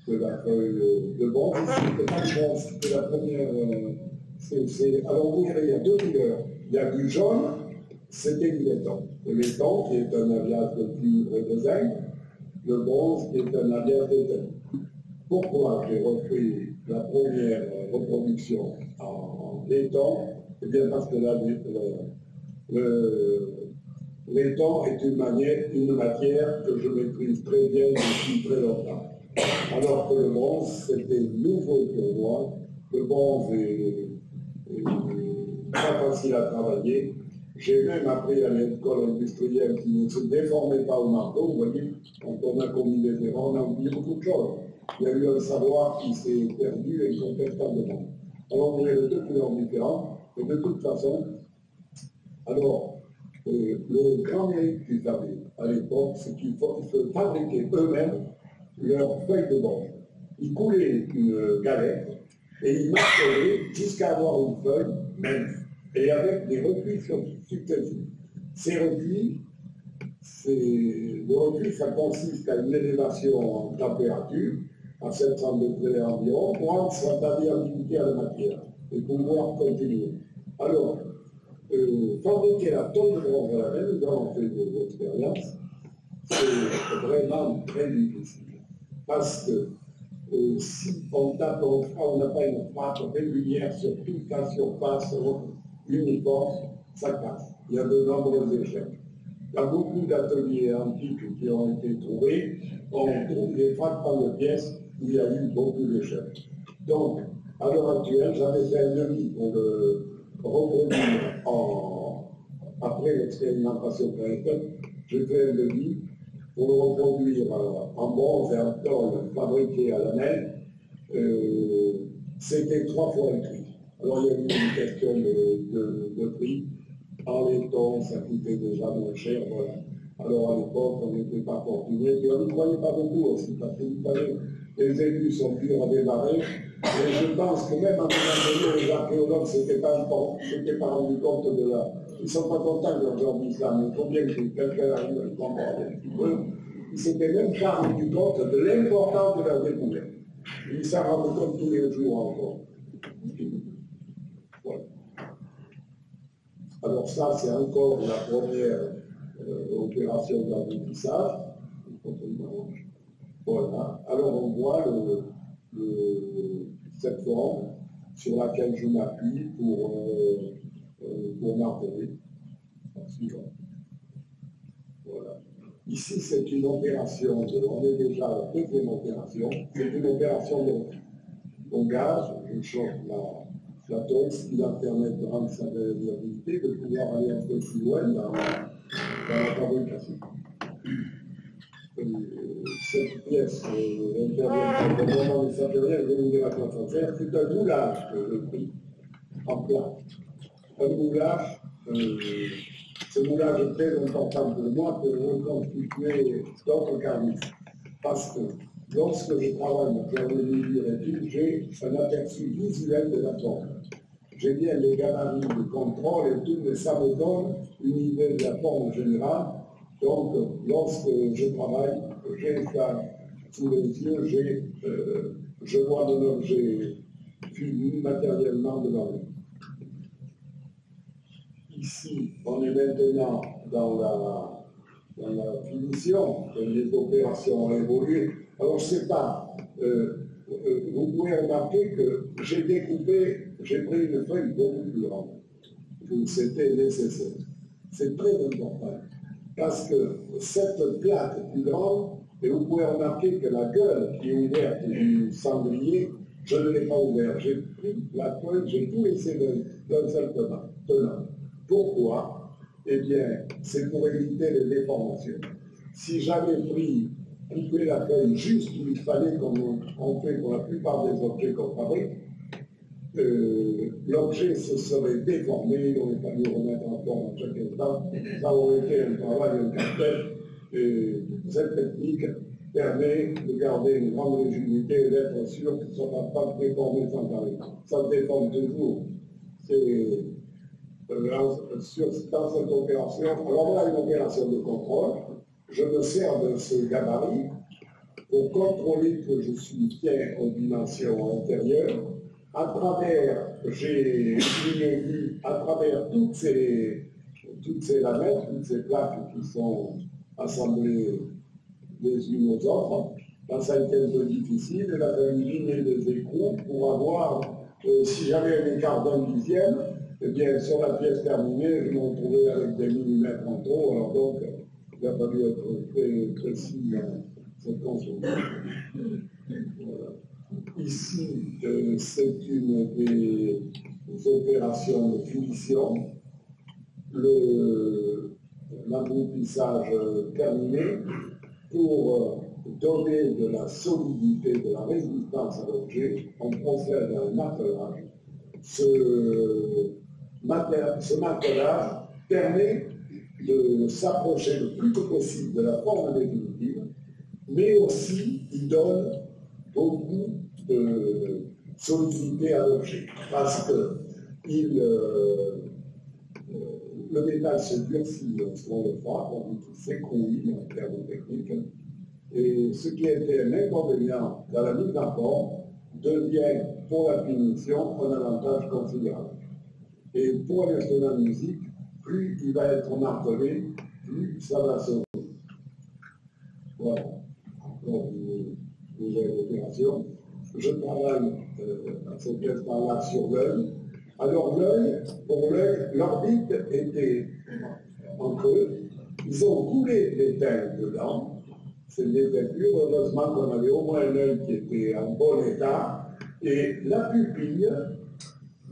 de la feuille de bronze. C'était pas le bronze, c'était la première. Alors vous verrez, il y a deux couleurs. Il y a du jaune, c'était du laiton. Le laiton, qui est un alliage de cuivre et de zinc, le bronze, qui est un alliage d'étain. Pourquoi j'ai repris la première reproduction en laiton? Eh bien parce que le laiton est une matière que je maîtrise très bien depuis très longtemps. Alors que le bronze, c'était nouveau pour moi. Le bronze est pas facile à travailler. J'ai même appris à l'école industrielle qui ne se déformait pas au marteau. Vous voyez, quand on a commis des erreurs, on a oublié beaucoup de choses. Il y a eu un savoir qui s'est perdu incontestablement. Alors, on a les deux couleurs différentes, et de toute façon, alors, le grand mérite qu'ils avaient à l'époque, c'est qu'ils fabriquaient eux-mêmes leurs feuilles de bronze. Ils coulaient une galette et ils martelaient jusqu'à avoir une feuille mince et avec des replis successifs. Ces replis, le repli, ça consiste à une élévation en température à 700 degrés environ pour rendre sa variabilité à la matière et pouvoir continuer. Alors, fabriquer la tonne de bronze à la main, nous avons fait des expériences, c'est vraiment très difficile. Parce que si on tape, on n'a pas une frappe régulière sur toute la surface uniforme, ça casse. Il y a de nombreux échecs. Il y a beaucoup d'ateliers antiques qui ont été trouvés. On trouve des frappes de pièces où il y a eu beaucoup d'échecs. Donc, à l'heure actuelle, j'avais fait un devis pour le reproduire après l'expérimentation que j'avais faite. J'ai fait un devis pour le reproduire en bronze et en tôle fabriqué à la main. C'était 3 fois le prix. Alors il y a eu une question de prix. En laiton, ça coûtait déjà moins cher, voilà. Alors à l'époque, on n'était pas fortunés, et on n'y croyait pas beaucoup aussi, parce que vous savez, les élus sont durs à démarrer, et je pense que même à un moment donné, les archéologues ne s'étaient pas rendu compte de la... Ils ne sont pas contents de leur dire ça, mais il faut bien que quelqu'un arrive à le comprendre un petit peu. Ils ne s'étaient même pas rendu compte de l'importance de la découverte. Ils s'en rendent compte tous les jours encore. Voilà. Alors ça, c'est encore la première opération d'apprentissage. Voilà. Alors on voit cette forme sur laquelle je m'appuie pour marteler. Suivant. Voilà. Ici, c'est une opération, on est déjà à la deuxième opération, c'est une opération au gaz, je chauffe la tôle, ce qui va permettre de rendre sa variabilité, de pouvoir aller un peu plus loin dans la fabrication. Cette pièce intervient au moment des sapériens, je vais vous dire à quoi ça sert. C'est un moulage que je pris en plat. Un moulage, ce moulage est très important pour moi pour reconstituer d'autres carnisses. Parce que lorsque je travaille dans le milieu études, j'ai un aperçu visuel de la forme. J'ai bien les gabarits de contrôle et tout, mais ça me donne une idée de la forme générale. Donc, lorsque je travaille, j'ai ça sous les yeux, je vois mon objet fini matériellement devant moi. Ici, on est maintenant dans la finition, les opérations ont évolué. Alors, je ne sais pas, vous pouvez remarquer que j'ai pris une feuille beaucoup plus grande que c'était nécessaire. C'est très important. Parce que cette plaque plus grande, et vous pouvez remarquer que la gueule qui est ouverte du cendrier, je ne l'ai pas ouverte. J'ai pris la feuille, j'ai tout laissé d'un seul tenant. Pourquoi? Eh bien, c'est pour éviter les déformations. Si j'avais coupé la feuille juste où il fallait, comme on fait pour la plupart des objets qu'on fabrique, l'objet se serait déformé, il aurait fallu remettre en forme en chaque instant, ça aurait été un travail, un casse-tête. Cette technique permet de garder une grande rigidité et d'être sûr que ça ne va pas déformer sans arrêt. Ça se déforme toujours. C'est dans cette opération, alors voilà une opération de contrôle. Je me sers de ce gabarit pour contrôler que je suis bien aux dimensions intérieures. À travers, j'ai une vue à travers toutes ces lamelles, toutes ces plaques qui sont assemblées les unes aux autres. Là, ça a été un peu difficile. Il a fallu limer des écrous pour avoir, si j'avais un écart d'un dixième, eh bien, sur la pièce terminée, je me retrouvais avec des millimètres en trop. Alors donc, il a fallu être très précis dans cette construction. Voilà. Ici, c'est une des opérations de finition. L'abrutissage terminé pour donner de la solidité, de la résistance à l'objet, on procède à un martelage. Ce martelage permet de s'approcher le plus que possible de la forme définitive, mais aussi il donne beaucoup de solidité à l'objet, parce que le métal se durcit lorsqu'on le frappe, on dit qu'il s'écrouille en termes techniques, et ce qui était un inconvénient dans la mise en forme devient pour la finition un avantage considérable. Et pour un instrument de musique, plus il va être martelé, plus ça va sonner. Voilà. Encore une nouvelle opération. Je travaille à cet instant-là sur l'œil. Alors l'œil, pour l'œil, l'orbite était en creux. Ils ont coulé des teintes dedans. C'est des teinture. Heureusement qu'on avait au moins un œil qui était en bon état. Et la pupille,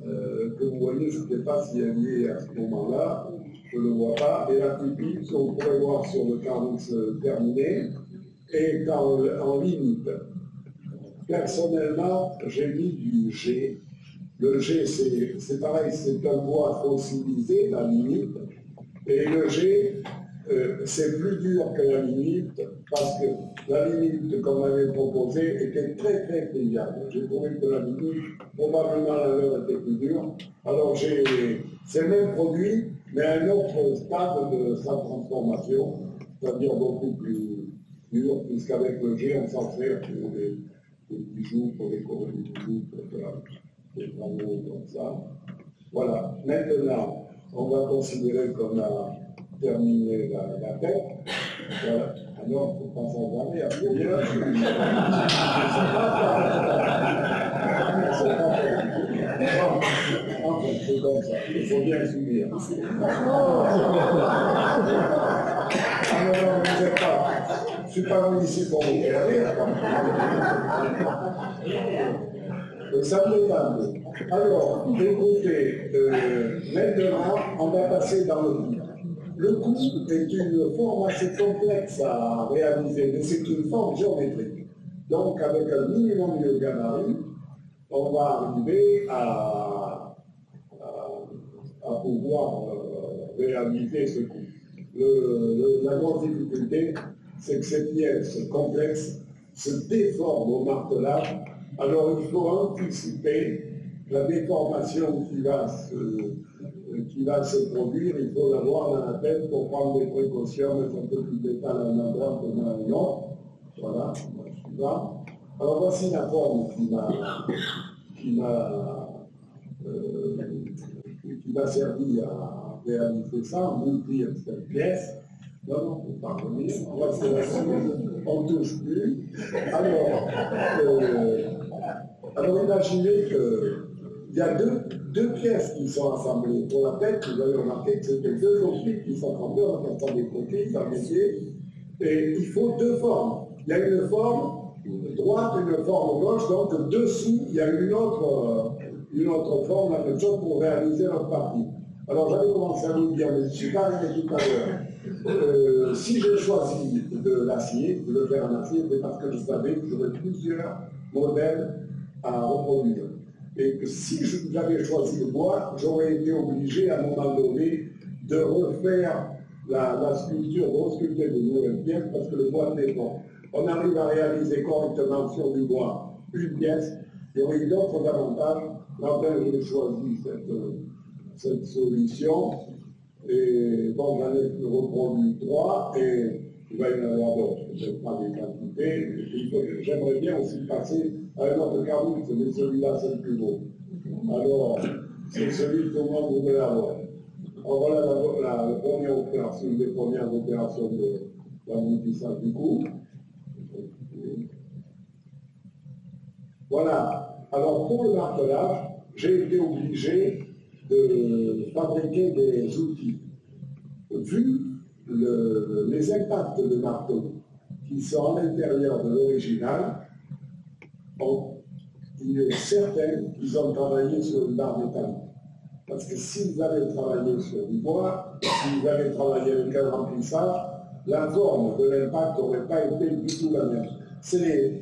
que vous voyez, je ne sais pas si elle y est à ce moment-là, je ne le vois pas. Et la pupille, qu'on pourrait voir sur le carnix terminé, est en limite. Personnellement, j'ai mis du G. Le G, c'est pareil, c'est un bois fossilisé, la limite. Et le G, c'est plus dur que la limite, parce que la limite, comme on l'avait proposé, était très très pliable. J'ai trouvé que la limite, probablement la leur était plus dure. Alors c'est le même produit, mais à un autre stade de sa transformation, c'est-à-dire beaucoup plus dur, puisqu'avec le G, on s'en sert pour les bijoux, pour les corps de bijoux, pour faire des travaux comme ça. Voilà. Maintenant, on va considérer qu'on a terminé la tête. Voilà. Alors, il ne faut pas s'engager à bien c'est comme ça. Il faut bien subir. Alors, vous êtes pas. Je ne suis pas venu ici pour vous faire. Ça me détend. Alors, écoutez, maintenant, on va passer dans le coup. Le coup est une forme assez complexe à réaliser, mais c'est une forme géométrique. Donc, avec un minimum de gabarit, on va arriver à pouvoir réaliser ce coup. La grande difficulté, c'est que ces pièces complexes se déforment au martelage. Alors il faut anticiper la déformation qui va se produire, il faut l'avoir dans la tête pour prendre des précautions, mettre un peu plus d'état dans un endroit que dans un autre. Voilà, suivant. Alors voici la forme qui m'a servi à réaliser ça, à multiplier cette pièce. Non, on va revenir, on va se rassurer, on ne touche plus. Alors imaginez qu'il y a deux pièces qui sont assemblées. Pour la tête, vous avez remarqué que c'était deux coquilles qui sont assemblées, on entend des coquilles, ça métier, et il faut deux formes. Il y a une forme droite et une forme gauche, donc dessous, il y a une autre forme, la même chose pour réaliser notre partie. Alors j'avais commencé à vous dire, mais je ne suis pas arrivé tout à l'heure. Si j'ai choisi de l'acier, de le faire en acier, c'est parce que je savais que j'aurais plusieurs modèles à reproduire. Et que si j'avais choisi le bois, j'aurais été obligé à un moment donné de refaire la sculpture, resculpter de nouvelles pièces parce que le bois dépend. on arrive à réaliser correctement sur du bois une pièce, il y aurait eu d'autres avantages. Enfin, j'ai choisi cette solution. Et bon, j'en ai reproduit 3 et il va y en avoir d'autres. Je ne sais pas des quantités. J'aimerais bien aussi passer à un autre carnus, mais celui-là, c'est le plus beau. Alors, c'est celui que tout le monde voudrait avoir. Alors voilà la première opération, une des premières opérations de l'aboutissage du coup. Voilà. Alors pour le martelage, j'ai été obligé de fabriquer des outils. Vu les impacts de marteau qui sont à l'intérieur de l'original, il est certain qu'ils ont travaillé sur une barre métallique. Parce que s'ils avaient travaillé sur du bois, s'ils avaient travaillé avec un remplissage, la forme de l'impact n'aurait pas été du tout la même. C'est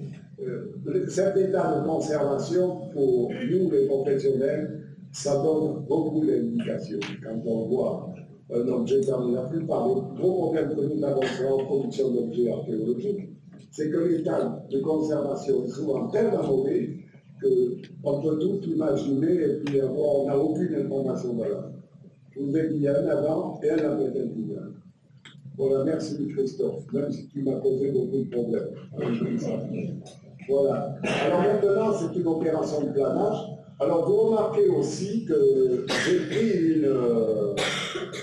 cet état de conservation, pour nous les professionnels, ça donne beaucoup d'indications. Quand on voit un objet comme la plupart des gros problèmes que nous avons sur la production d'objets archéologiques, c'est que l'état de conservation est souvent tellement mauvais qu'on peut tout imaginer et puis on n'a aucune information valable. Je vous ai dit, il y a un avant et un après Tintinal. Voilà, merci Christophe, même si tu m'as posé beaucoup de problèmes avec ça. Voilà. Alors maintenant, c'est une opération de planage. Alors vous remarquez aussi que j'ai pris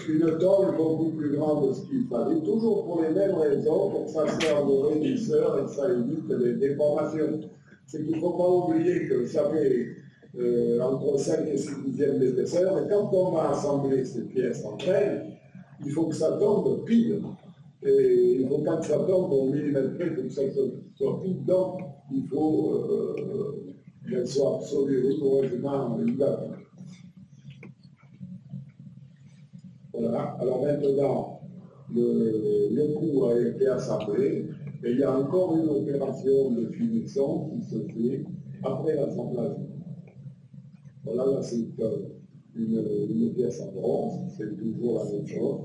une tôle beaucoup plus grande de ce qu'il fallait, toujours pour les mêmes raisons, pour que ça serve de réducteur et que ça évite les déformations. C'est qu'il ne faut pas oublier que ça fait entre 5 et 6 dixièmes d'épaisseur, et quand on va assembler ces pièces entre elles, il faut que ça tombe pile. Et il ne faut pas que ça tombe au millimètre près, pour que ça soit pile. Donc, il faut qu'elle soit absolue rigoureusement identique. Voilà. Alors maintenant, le coup a été assemblé. Et il y a encore une opération de finition qui se fait après l'assemblage. Voilà, là c'est une pièce en bronze, c'est toujours la même chose.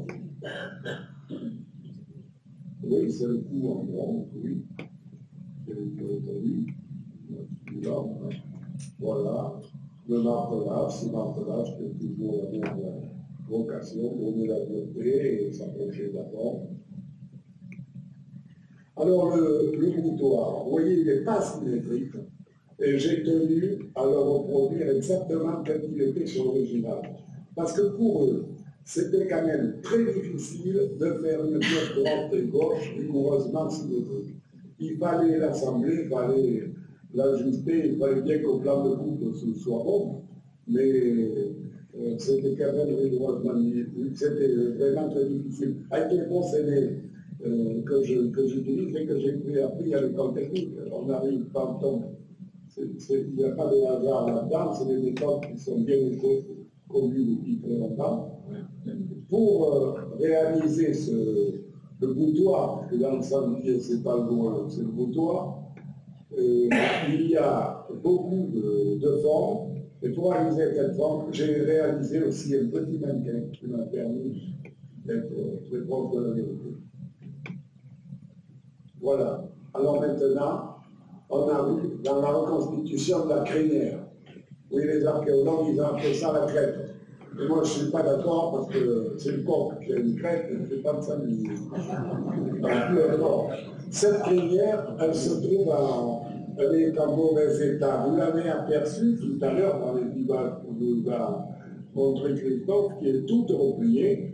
Oui, c'est le coup en bronze, oui. C'est celui-là. Voilà. Le martelage, c'est toujours la même vocation, donner la dureté et s'approcher de la forme. Alors, le boutoir, vous voyez, il n'est pas symétrique, et j'ai tenu à le reproduire exactement tel qu'il était sur l'original. Parce que pour eux, c'était quand même très difficile de faire une pièce droite et gauche rigoureusement symétrique. Il fallait l'assembler, il fallait l'ajuster, il fallait bien qu'au plan de coupe ce soit bon, mais c'était quand même rigoureusement, c'était vraiment très difficile. Avec les procédés que j'utilise et que j'ai appris à l'école technique. On n'arrive pas en temps. Il n'y a pas de hasard là-dedans, c'est des méthodes qui sont bien connues depuis très longtemps. Pour réaliser le boutoir, parce que dans le sanglier, c'est pas le doigt, c'est le boutoir, il y a beaucoup de formes. Et pour réaliser cette forme, j'ai réalisé aussi un petit mannequin qui m'a permis d'être très proche de la vérité. Voilà. Alors maintenant, on arrive dans la reconstitution de la crinière. Oui, les archéologues, ils ont appelé ça la crête. Et moi, je ne suis pas d'accord parce que c'est le coq qui a une crête, et je ne pas de famille. Cette crinière, elle se trouve elle est en mauvais état. Vous l'avez aperçu tout à l'heure dans les images que vous a montré Christophe, qui est toute repliée.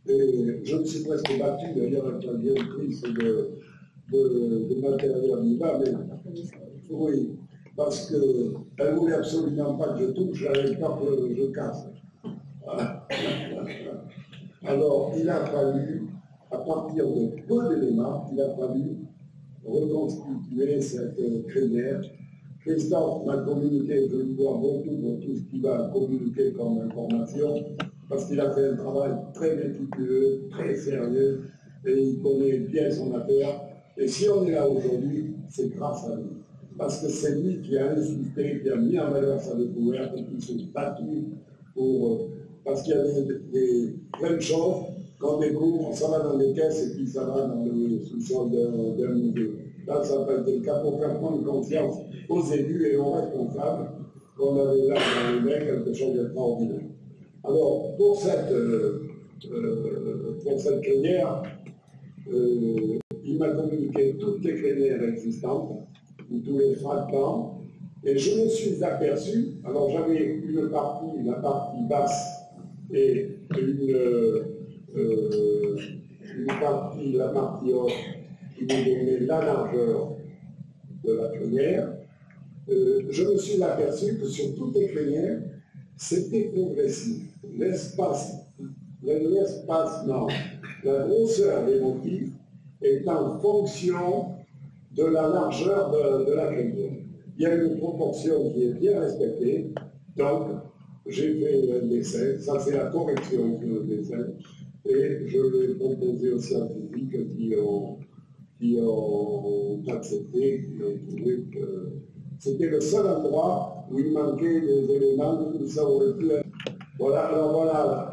Et je me suis presque battu d'ailleurs avec la directrice de matériel vivant, mais oui, parce qu'elle ne voulait absolument pas que je touche, elle n'avait pas que je casse. Alors, il a fallu, à partir de peu d'éléments, il a fallu reconstituer cette crinière. Christophe m'a communiqué, je lui dois beaucoup pour tout ce qu'il va communiquer comme information, parce qu'il a fait un travail très méticuleux, très sérieux, et il connaît bien son affaire. Et si on est là aujourd'hui, c'est grâce à lui. Parce que c'est lui qui a insisté, qui a mis en valeur sa découverte, et qui s'est battu pour... parce qu'il y avait plein de choses qu'on découvre, ça va dans les caisses et puis ça va dans le sous-sol d'un musée. Là, ça n'a pas été le cas pour faire prendre confiance aux élus et aux responsables qu'on avait là dans les mains quelque chose d'extraordinaire. Alors, pour cette crénière, il m'a communiqué toutes les crénières existantes, ou tous les fragments, et je me suis aperçu, alors j'avais une partie, la partie basse, et la partie haute, qui me donnait la largeur de la crénière. Je me suis aperçu que sur toutes les crénières, c'était progressif. L'espacement, la grosseur des motifs est en fonction de la largeur de la crénière. Il y a une proportion qui est bien respectée, donc j'ai fait un dessin, ça c'est la correction sur le dessin, et je l'ai proposé aux scientifiques qui ont accepté, qui ont trouvé que c'était le seul endroit où il manquait des éléments où ça aurait pu être. Voilà, alors voilà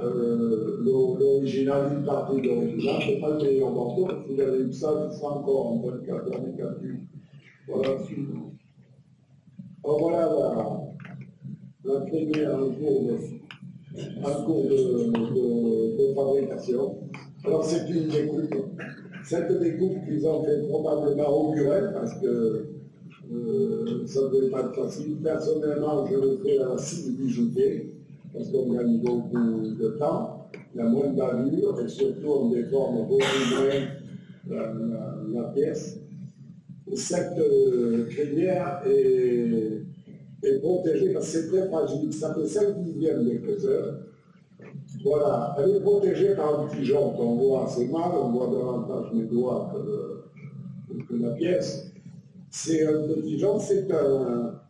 l'original, une partie de l'original, c'est pas le meilleur morceau, si j'avais eu ça, je serais encore en 24 années 48. Voilà, suivant. Alors voilà la crénière en cours de fabrication. Alors c'est une découpe. Cette découpe qu'ils ont fait probablement au muret, parce que ça ne devait pas être facile. Personnellement, je le fais à la scie bijoutée, parce qu'on gagne beaucoup de temps, il y a moins d'allure, et surtout on déforme beaucoup moins la pièce. Cette crénière est protégée, parce que c'est très fragile, ça fait 5/10 d'épaisseur. Voilà, elle est protégée par un petit jonc qu'on voit assez mal, on voit davantage mes doigts que la pièce. C'est un petit jonc, c'est un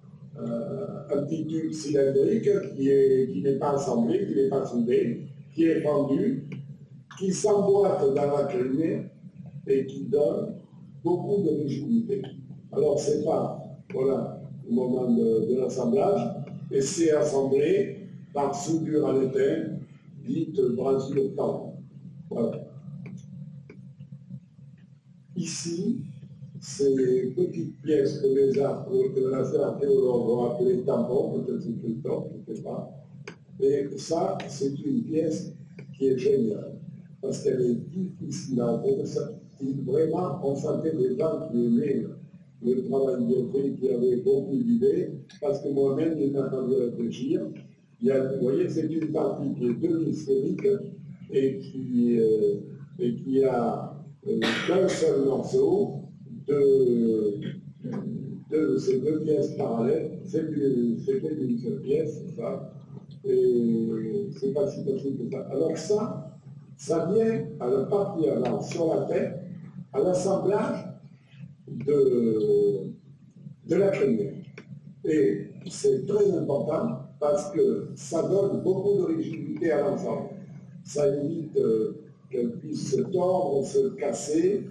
petit tube cylindrique qui n'est pas assemblé, qui n'est pas soudé, qui est pendu, qui s'emboîte dans la crénière et qui donne beaucoup de rigidité. Alors c'est pas, voilà, au moment de l'assemblage, et c'est assemblé par soudure à l'étain, dite brasure tendre. Voilà. Ici, ces petites pièces que les archéologues ont appelées tampons, peut-être c'est plus tard, je ne sais pas. Et ça, c'est une pièce qui est géniale, parce qu'elle est difficile à entendre. Vraiment, on sentait des gens qui aimaient le travail bien fait, qui avaient beaucoup d'idées, parce que moi-même, j'ai entendu réfléchir. Vous voyez, c'est une partie qui est demi-sphérique et qui a qu'un seul morceau de ces deux pièces parallèles. C'était une seule pièce, c'est ça. Et c'est pas si facile que ça. Alors ça vient à la partie avant, sur la tête, à l'assemblage de la crénière. Et c'est très important parce que ça donne beaucoup de rigidité à l'ensemble. Ça évite qu'elle puisse se tordre, se casser,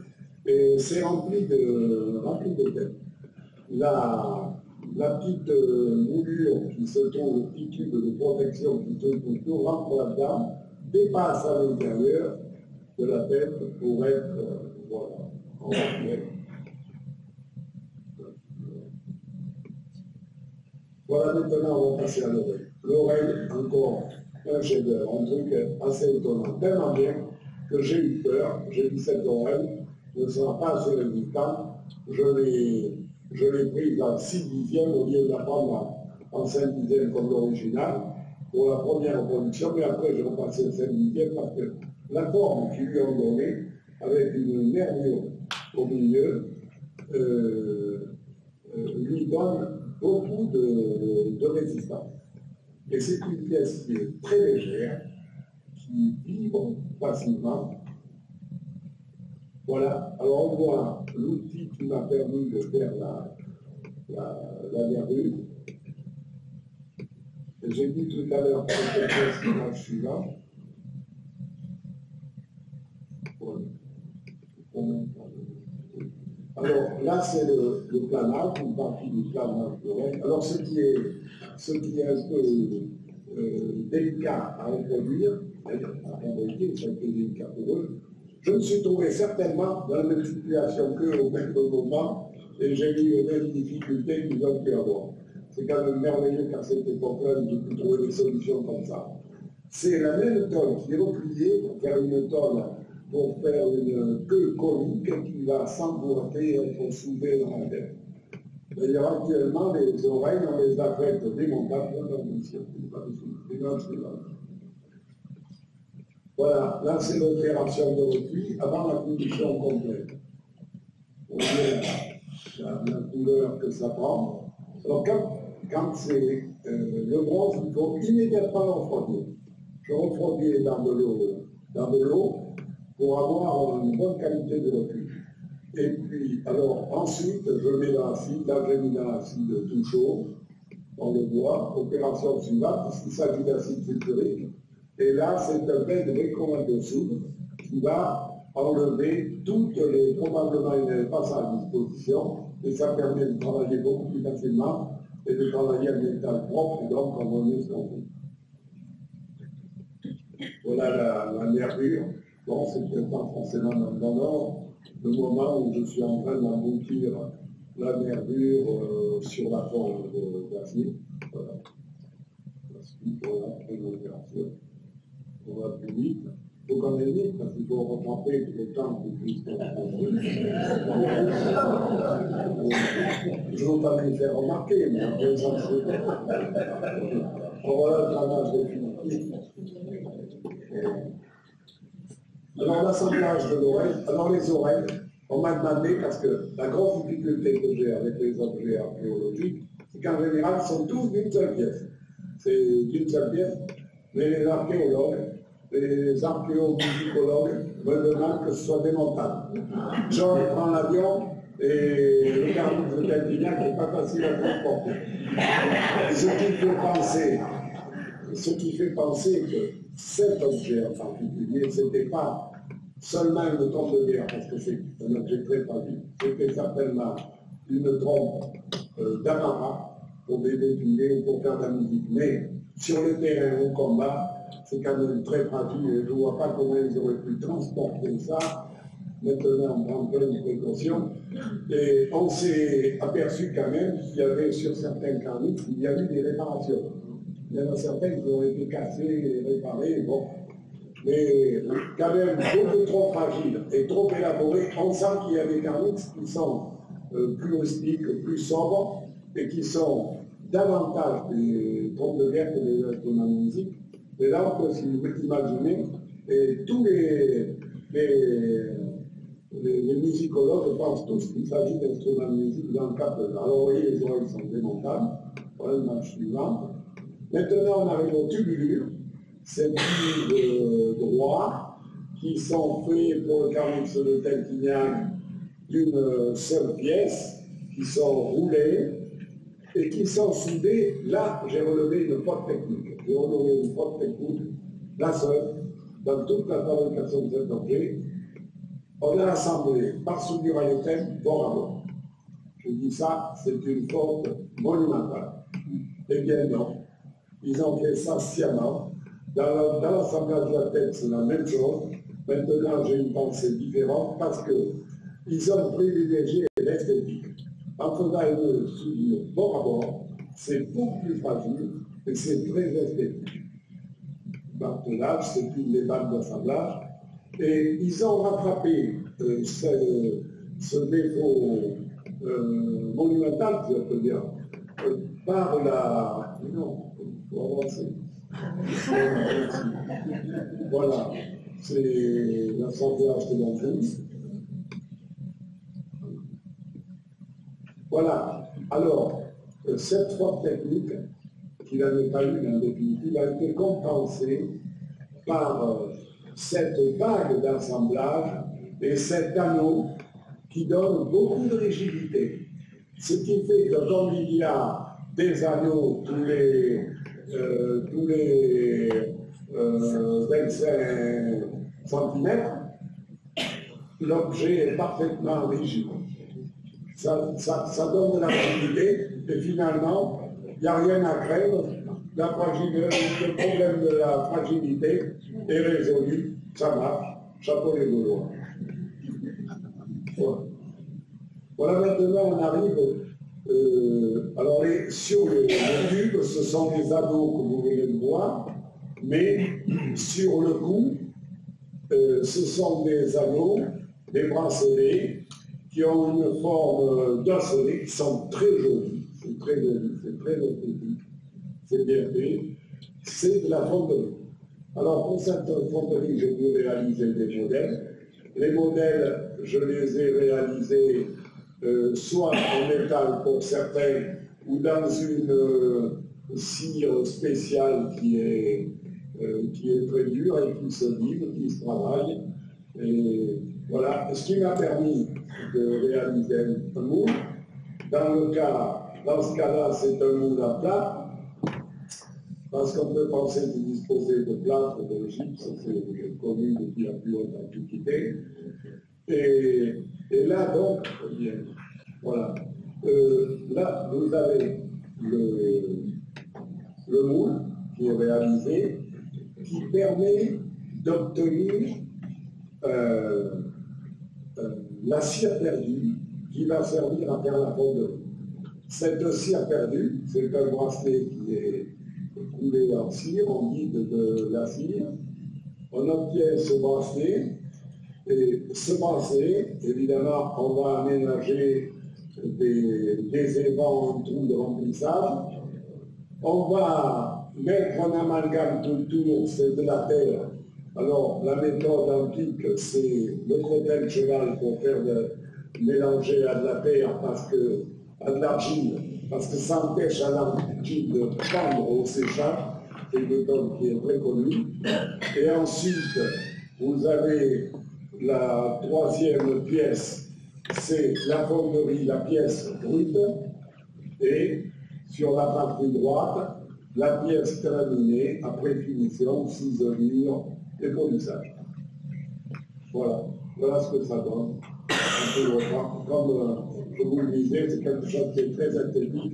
et c'est rempli de tête. La petite moulure qui se trouve, le petit tube de protection qui se trouve tout rentre là-dedans, dépasse à l'intérieur de la tête pour être, voilà, en fait. Voilà, maintenant on va passer à l'oreille. L'oreille, encore un chef-d'œuvre, un truc assez étonnant, tellement bien que j'ai eu peur. J'ai dit cette oreille ne sera pas assez résistante. Je l'ai prise en 6/10 au lieu de la prendre en 5/10 comme l'original pour la première production, mais après j'ai repassé le 5/10 parce que la forme qu'ils lui ont donnée, avec une nervure au milieu, lui donne beaucoup de résistance. Et c'est une pièce qui est très légère, qui vibre facilement. Voilà, alors on voit l'outil qui m'a permis de faire la nervure. J'ai dit tout à l'heure que cette pièce qui marche suivante. Voilà. Alors là, c'est le planage, une partie du planage de l'oreille. Alors ce qui est un peu délicat à reproduire, d'ailleurs, en réalité, ça a été délicat pour eux. Je me suis trouvé certainement dans la même situation qu'eux au même moment, et j'ai eu les mêmes difficultés qu'ils ont pu avoir. C'est quand même merveilleux qu'à cette époque-là, j'ai pu trouver des solutions comme ça. C'est la même tôle qui est repliée pour faire une tôle, pour faire une queue conique qui va s'emboîter et être soudée dans la tête. D'ailleurs, actuellement, les oreilles, on les a faites démontables dans le circuit, voilà, là c'est l'opération de repli avant la finition complète. On voit la couleur que ça prend. Alors quand c'est le bronze, il faut immédiatement le refroidir. Je refroidis dans de l'eau pour avoir une bonne qualité de repli. Et puis, alors ensuite, je mets dans l'acide, là j'ai mis dans l'acide tout chaud, on le voit, opération suivante, il s'agit d'acide sulfurique. Et là, c'est un bain de bicarbonate de soude qui va enlever toutes les, probablement il n'avait pas ça à disposition, et ça permet de travailler beaucoup plus facilement et de travailler un métal propre, et donc on va mieux ce qu'on fait. Voilà la nervure. Bon, c'est peut-être pas forcément dans le moment où je suis en train d'emboutir la nervure sur la forme d'acier. Voilà. Voilà, une opération. On va plus vite. Il faut qu'on aille vite parce qu'il faut rattraper le temps que Christophe a pris. Je ne veux pas lui faire remarquer, mais en faisant voilà le travail définitif. Alors l'assemblage de l'oreille, alors les oreilles, on m'a demandé, parce que la grosse difficulté que j'ai avec les objets archéologiques, c'est qu'en général, ils sont tous d'une seule pièce. C'est d'une seule pièce, mais les archéologues, les archéomusicologues me demandent que ce soit démontable. Genre, je prends l'avion et le carnouche de Calvignac n'est pas facile à transporter. Ce qui fait penser que cet objet en particulier, ce n'était pas seulement une trompe de guerre, parce que c'est un objet très fragile, c'était certainement une trompe d'apparat pour des défilés ou pour faire de la musique. Mais sur le terrain, au combat, c'est quand même très fragile et je ne vois pas comment ils auraient pu transporter ça. Maintenant, on prend plein de précautions. Et on s'est aperçu quand même qu'il y avait sur certains carnifs, il y a eu des réparations. Il y en a certains qui ont été cassés, réparés, bon. Mais quand même, beaucoup trop fragiles et trop élaborés, on sent qu'il y a des carnifs qui sont plus rustiques, plus sobres, et qui sont davantage des trompes de guerre que des instruments de musique. Et là, on peut s'imaginer, et tous les musicologues pensent tous qu'il s'agit d'instruments de musique dans le cas de... Alors, vous voyez, les oreilles sont démontables. Voilà l'image suivante. Maintenant, on arrive aux tubulures, ces tubes droits qui sont faits pour le carnix de Calvignac d'une seule pièce, qui sont roulés et qui sont soudés. Là, j'ai relevé une faute technique. J'ai relevé une faute technique, la seule, dans toute la fabrication de cet objet. On a assemblé par soudure à l'éthème bord à bord. Je dis ça, c'est une faute monumentale. Eh bien non. Ils ont fait ça sciemment. Dans l'assemblage de la tête, c'est la même chose. Maintenant, j'ai une pensée différente parce qu'ils ont privilégié l'esthétique. En faisant une soudure bord à bord, c'est beaucoup plus fragile et c'est très esthétique. Martelage, c'est une des balles d'assemblage. Et ils ont rattrapé ce défaut monumental, je peux dire, par la... Non, il faut avancer. Voilà, c'est l'assemblage de l'entreprise. Voilà, alors, cette faute technique, qui n'avait pas eu en définitive, a été compensée par cette vague d'assemblage et cet anneau qui donne beaucoup de rigidité. Ce qui fait que comme il y a des anneaux tous les 25 cm, l'objet est parfaitement rigide. Ça donne de la rigidité et finalement, il n'y a rien à craindre le problème de la fragilité est résolu, ça marche, chapeau les Gaulois. Voilà, maintenant on arrive, alors sur le tube, ce sont des anneaux que vous venez de voir, mais sur le cou, ce sont des anneaux, des bracelets, qui ont une forme bracelet, qui sont très jolis, c'est très joli, c'est très esthétique, c'est bien fait, c'est de la fonderie. Alors pour cette fonderie, j'ai dû réaliser des modèles. Les modèles, je les ai réalisés soit en métal pour certains, ou dans une cire spéciale qui est très dure et qui se livre, qui se travaille. Et voilà, ce qui m'a permis de réaliser un moule. Dans ce cas-là, c'est un moule à plat, parce qu'on peut penser de disposer de plâtre, de gypse, c'est connu depuis la plus haute antiquité. Et là, donc, bien, voilà. Là, vous avez le moule qui est réalisé, qui permet d'obtenir la cire perdue qui va servir à faire la fonderie. Cette cire perdue, c'est un bracelet qui est coulé en cire, en guide de la cire. On obtient ce bracelet, et ce bracelet, évidemment, on va aménager des évents en trous de remplissage. On va mettre en amalgame tout le tour, c'est de la terre. Alors, la méthode antique, c'est le crottin de cheval pour faire mélanger à de la terre, à de l'argile, parce que ça empêche à l'argile de prendre au séchage. C'est une méthode qui est très connue. Et ensuite, vous avez la troisième pièce, c'est la fonderie, la pièce brute, et sur la partie droite, la pièce terminée, après finition, ciselure et polissage. Voilà, voilà ce que ça donne. Comme je vous le disais, c'est quelque chose qui est très esthétique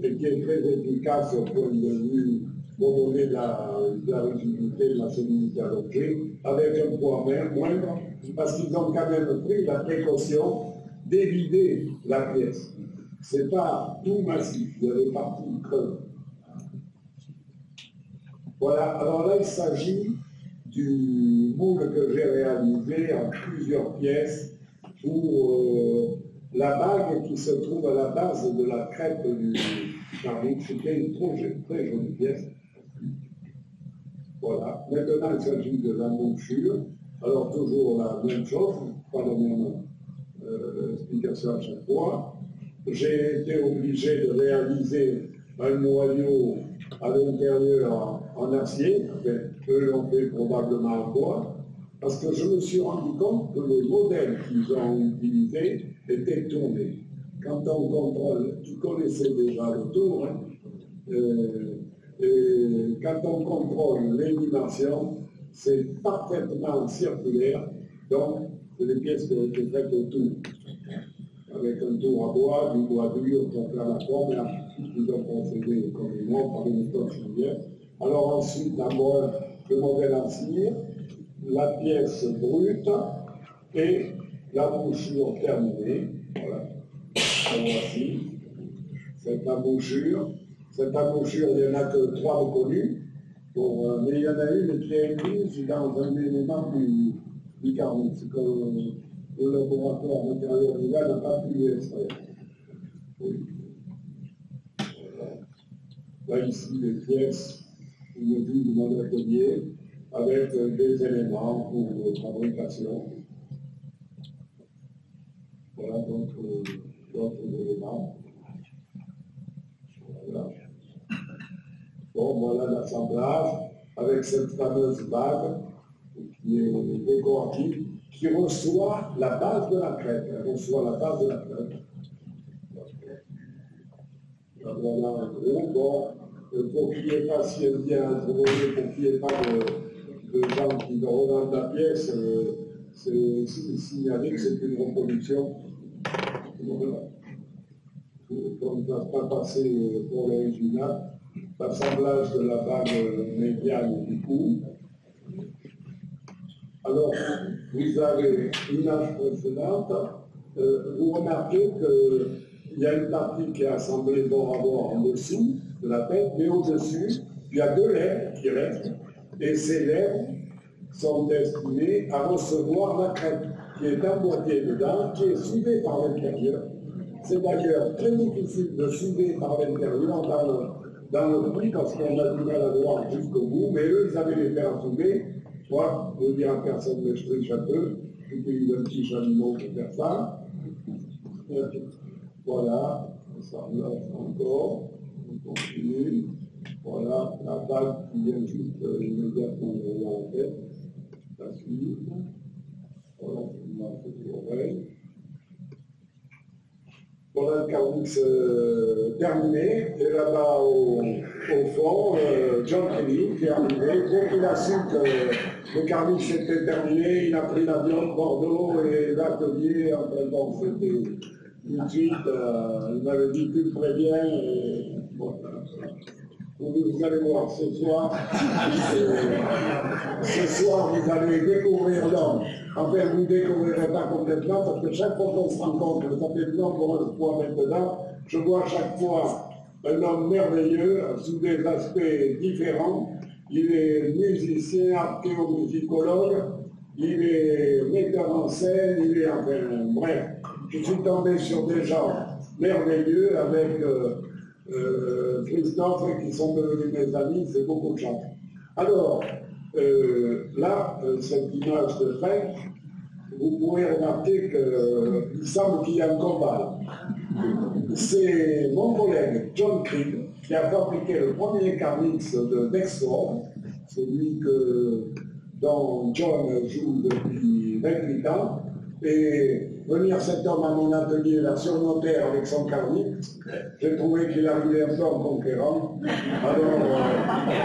et qui est très efficace au point de vue pour donner de la rigidité, de la solidité à l'objet, avec un poids moindre, parce qu'ils ont quand même pris la précaution d'évider la pièce. Ce n'est pas tout massif, il y a des parties creuses. Voilà, alors là il s'agit du moule que j'ai réalisé en plusieurs pièces pour la bague qui se trouve à la base de la crête du Charlie. C'était une très jolie pièce. Voilà, maintenant il s'agit de la mouchure. Alors toujours la même chose, pas la même explication à chaque fois. J'ai été obligé de réaliser un noyau à l'intérieur en acier, enfin, eux l'ont fait probablement en bois, parce que je me suis rendu compte que le modèle qu'ils ont utilisé était tourné. Quand on contrôle, tu connaissais déjà le tour, hein, et quand on contrôle les dimensions, c'est parfaitement circulaire, donc c'est des pièces qui ont été faites au tour, avec un tour à bois, du bois dur pour faire la forme, là, ils ont procédé communément par une méthode similaire. Alors ensuite, d'abord, le modèle en cire, la pièce brute et la mouchure terminée. Voilà. Voici. Cette embouchure. Cette embouchure, il n'y en a que 3 reconnus. Mais il y en a une qui est incluse dans un élément du carnet. C'est que le laboratoire matériel rival n'a pas pu l'extraire. Oui. Là, ici, les pièces, une vue de mon atelier, avec des éléments pour fabrication. Voilà donc d'autres éléments. Voilà. Bon, voilà l'assemblage avec cette fameuse bague qui est décorative, qui reçoit la base de la crête. Elle reçoit la base de la crête. Voilà un gros. Bon, pour qu'il n'y ait pas, si elle vient pour qu'il n'y ait pas de gens qui revendent la pièce, c'est signalé que c'est une reproduction. Voilà. On ne va pas passer pour l'original. l'assemblage de la bague médiane du cou. Alors, vous avez l'image précédente, vous remarquez qu'il y a une partie qui est assemblée bord à bord en dessous de la tête, mais au-dessus, il y a deux lèvres qui restent, et ces lèvres sont destinées à recevoir la crête, qui est emboîtée dedans, qui est soudée par l'intérieur. C'est d'ailleurs très difficile de souder par l'intérieur dans le prix, parce qu'on a du mal à voir jusqu'au bout, mais eux, ils avaient les paires soudées. Moi, je ne dire à personne, mais je triche un peu, j'utilise un petit chalumeau pour faire ça. Voilà, ça enlève encore, on continue. Voilà, la bague qui vient juste immédiatement derrière la tête, la suite. Voilà, on a fait l'oreille. Voilà le carnix terminé, et là-bas au fond, John Kelly qui est arrivé. Dès qu'il a su que le carnix était terminé, il a pris l'avion de Bordeaux et l'atelier, enfin bon, c'était tout de suite, il m'avait dit tu me préviens, et voilà. Vous allez voir ce soir, vous allez découvrir l'homme. Enfin, vous ne découvrirez pas complètement, parce que chaque fois qu'on se rencontre, ça fait de nombreuses fois maintenant, je vois chaque fois un homme merveilleux, sous des aspects différents. Il est musicien, archéomusicologue, il est metteur en scène, il est, enfin, bref. Je suis tombé sur des gens merveilleux avec Christophe, qui sont devenus mes amis, c'est beaucoup de chance. Alors, là, cette image de fin, vous pouvez remarquer qu'il semble qu'il y a un combat. C'est mon collègue John Cribb qui a fabriqué le premier carnix de Dexter, celui dont John joue depuis 28 ans, et venir cet homme à mon atelier, la surnoter avec son carnix, j'ai trouvé qu'il arrivait un peu en conquérant. Alors,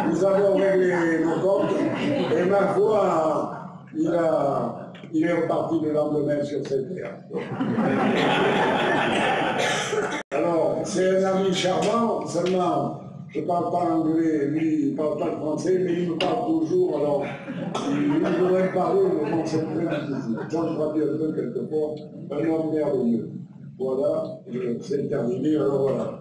nous avons réglé nos comptes, et ma foi, il est reparti le lendemain sur cette terre. Alors, c'est un ami charmant, seulement, je ne parle pas anglais, lui, il ne parle pas le français, mais il me parle toujours, alors, il voudrait me parler, mais bon, c'est très difficile. J'en traduis un peu quelquefois, un homme merveilleux. Voilà, c'est terminé, alors voilà.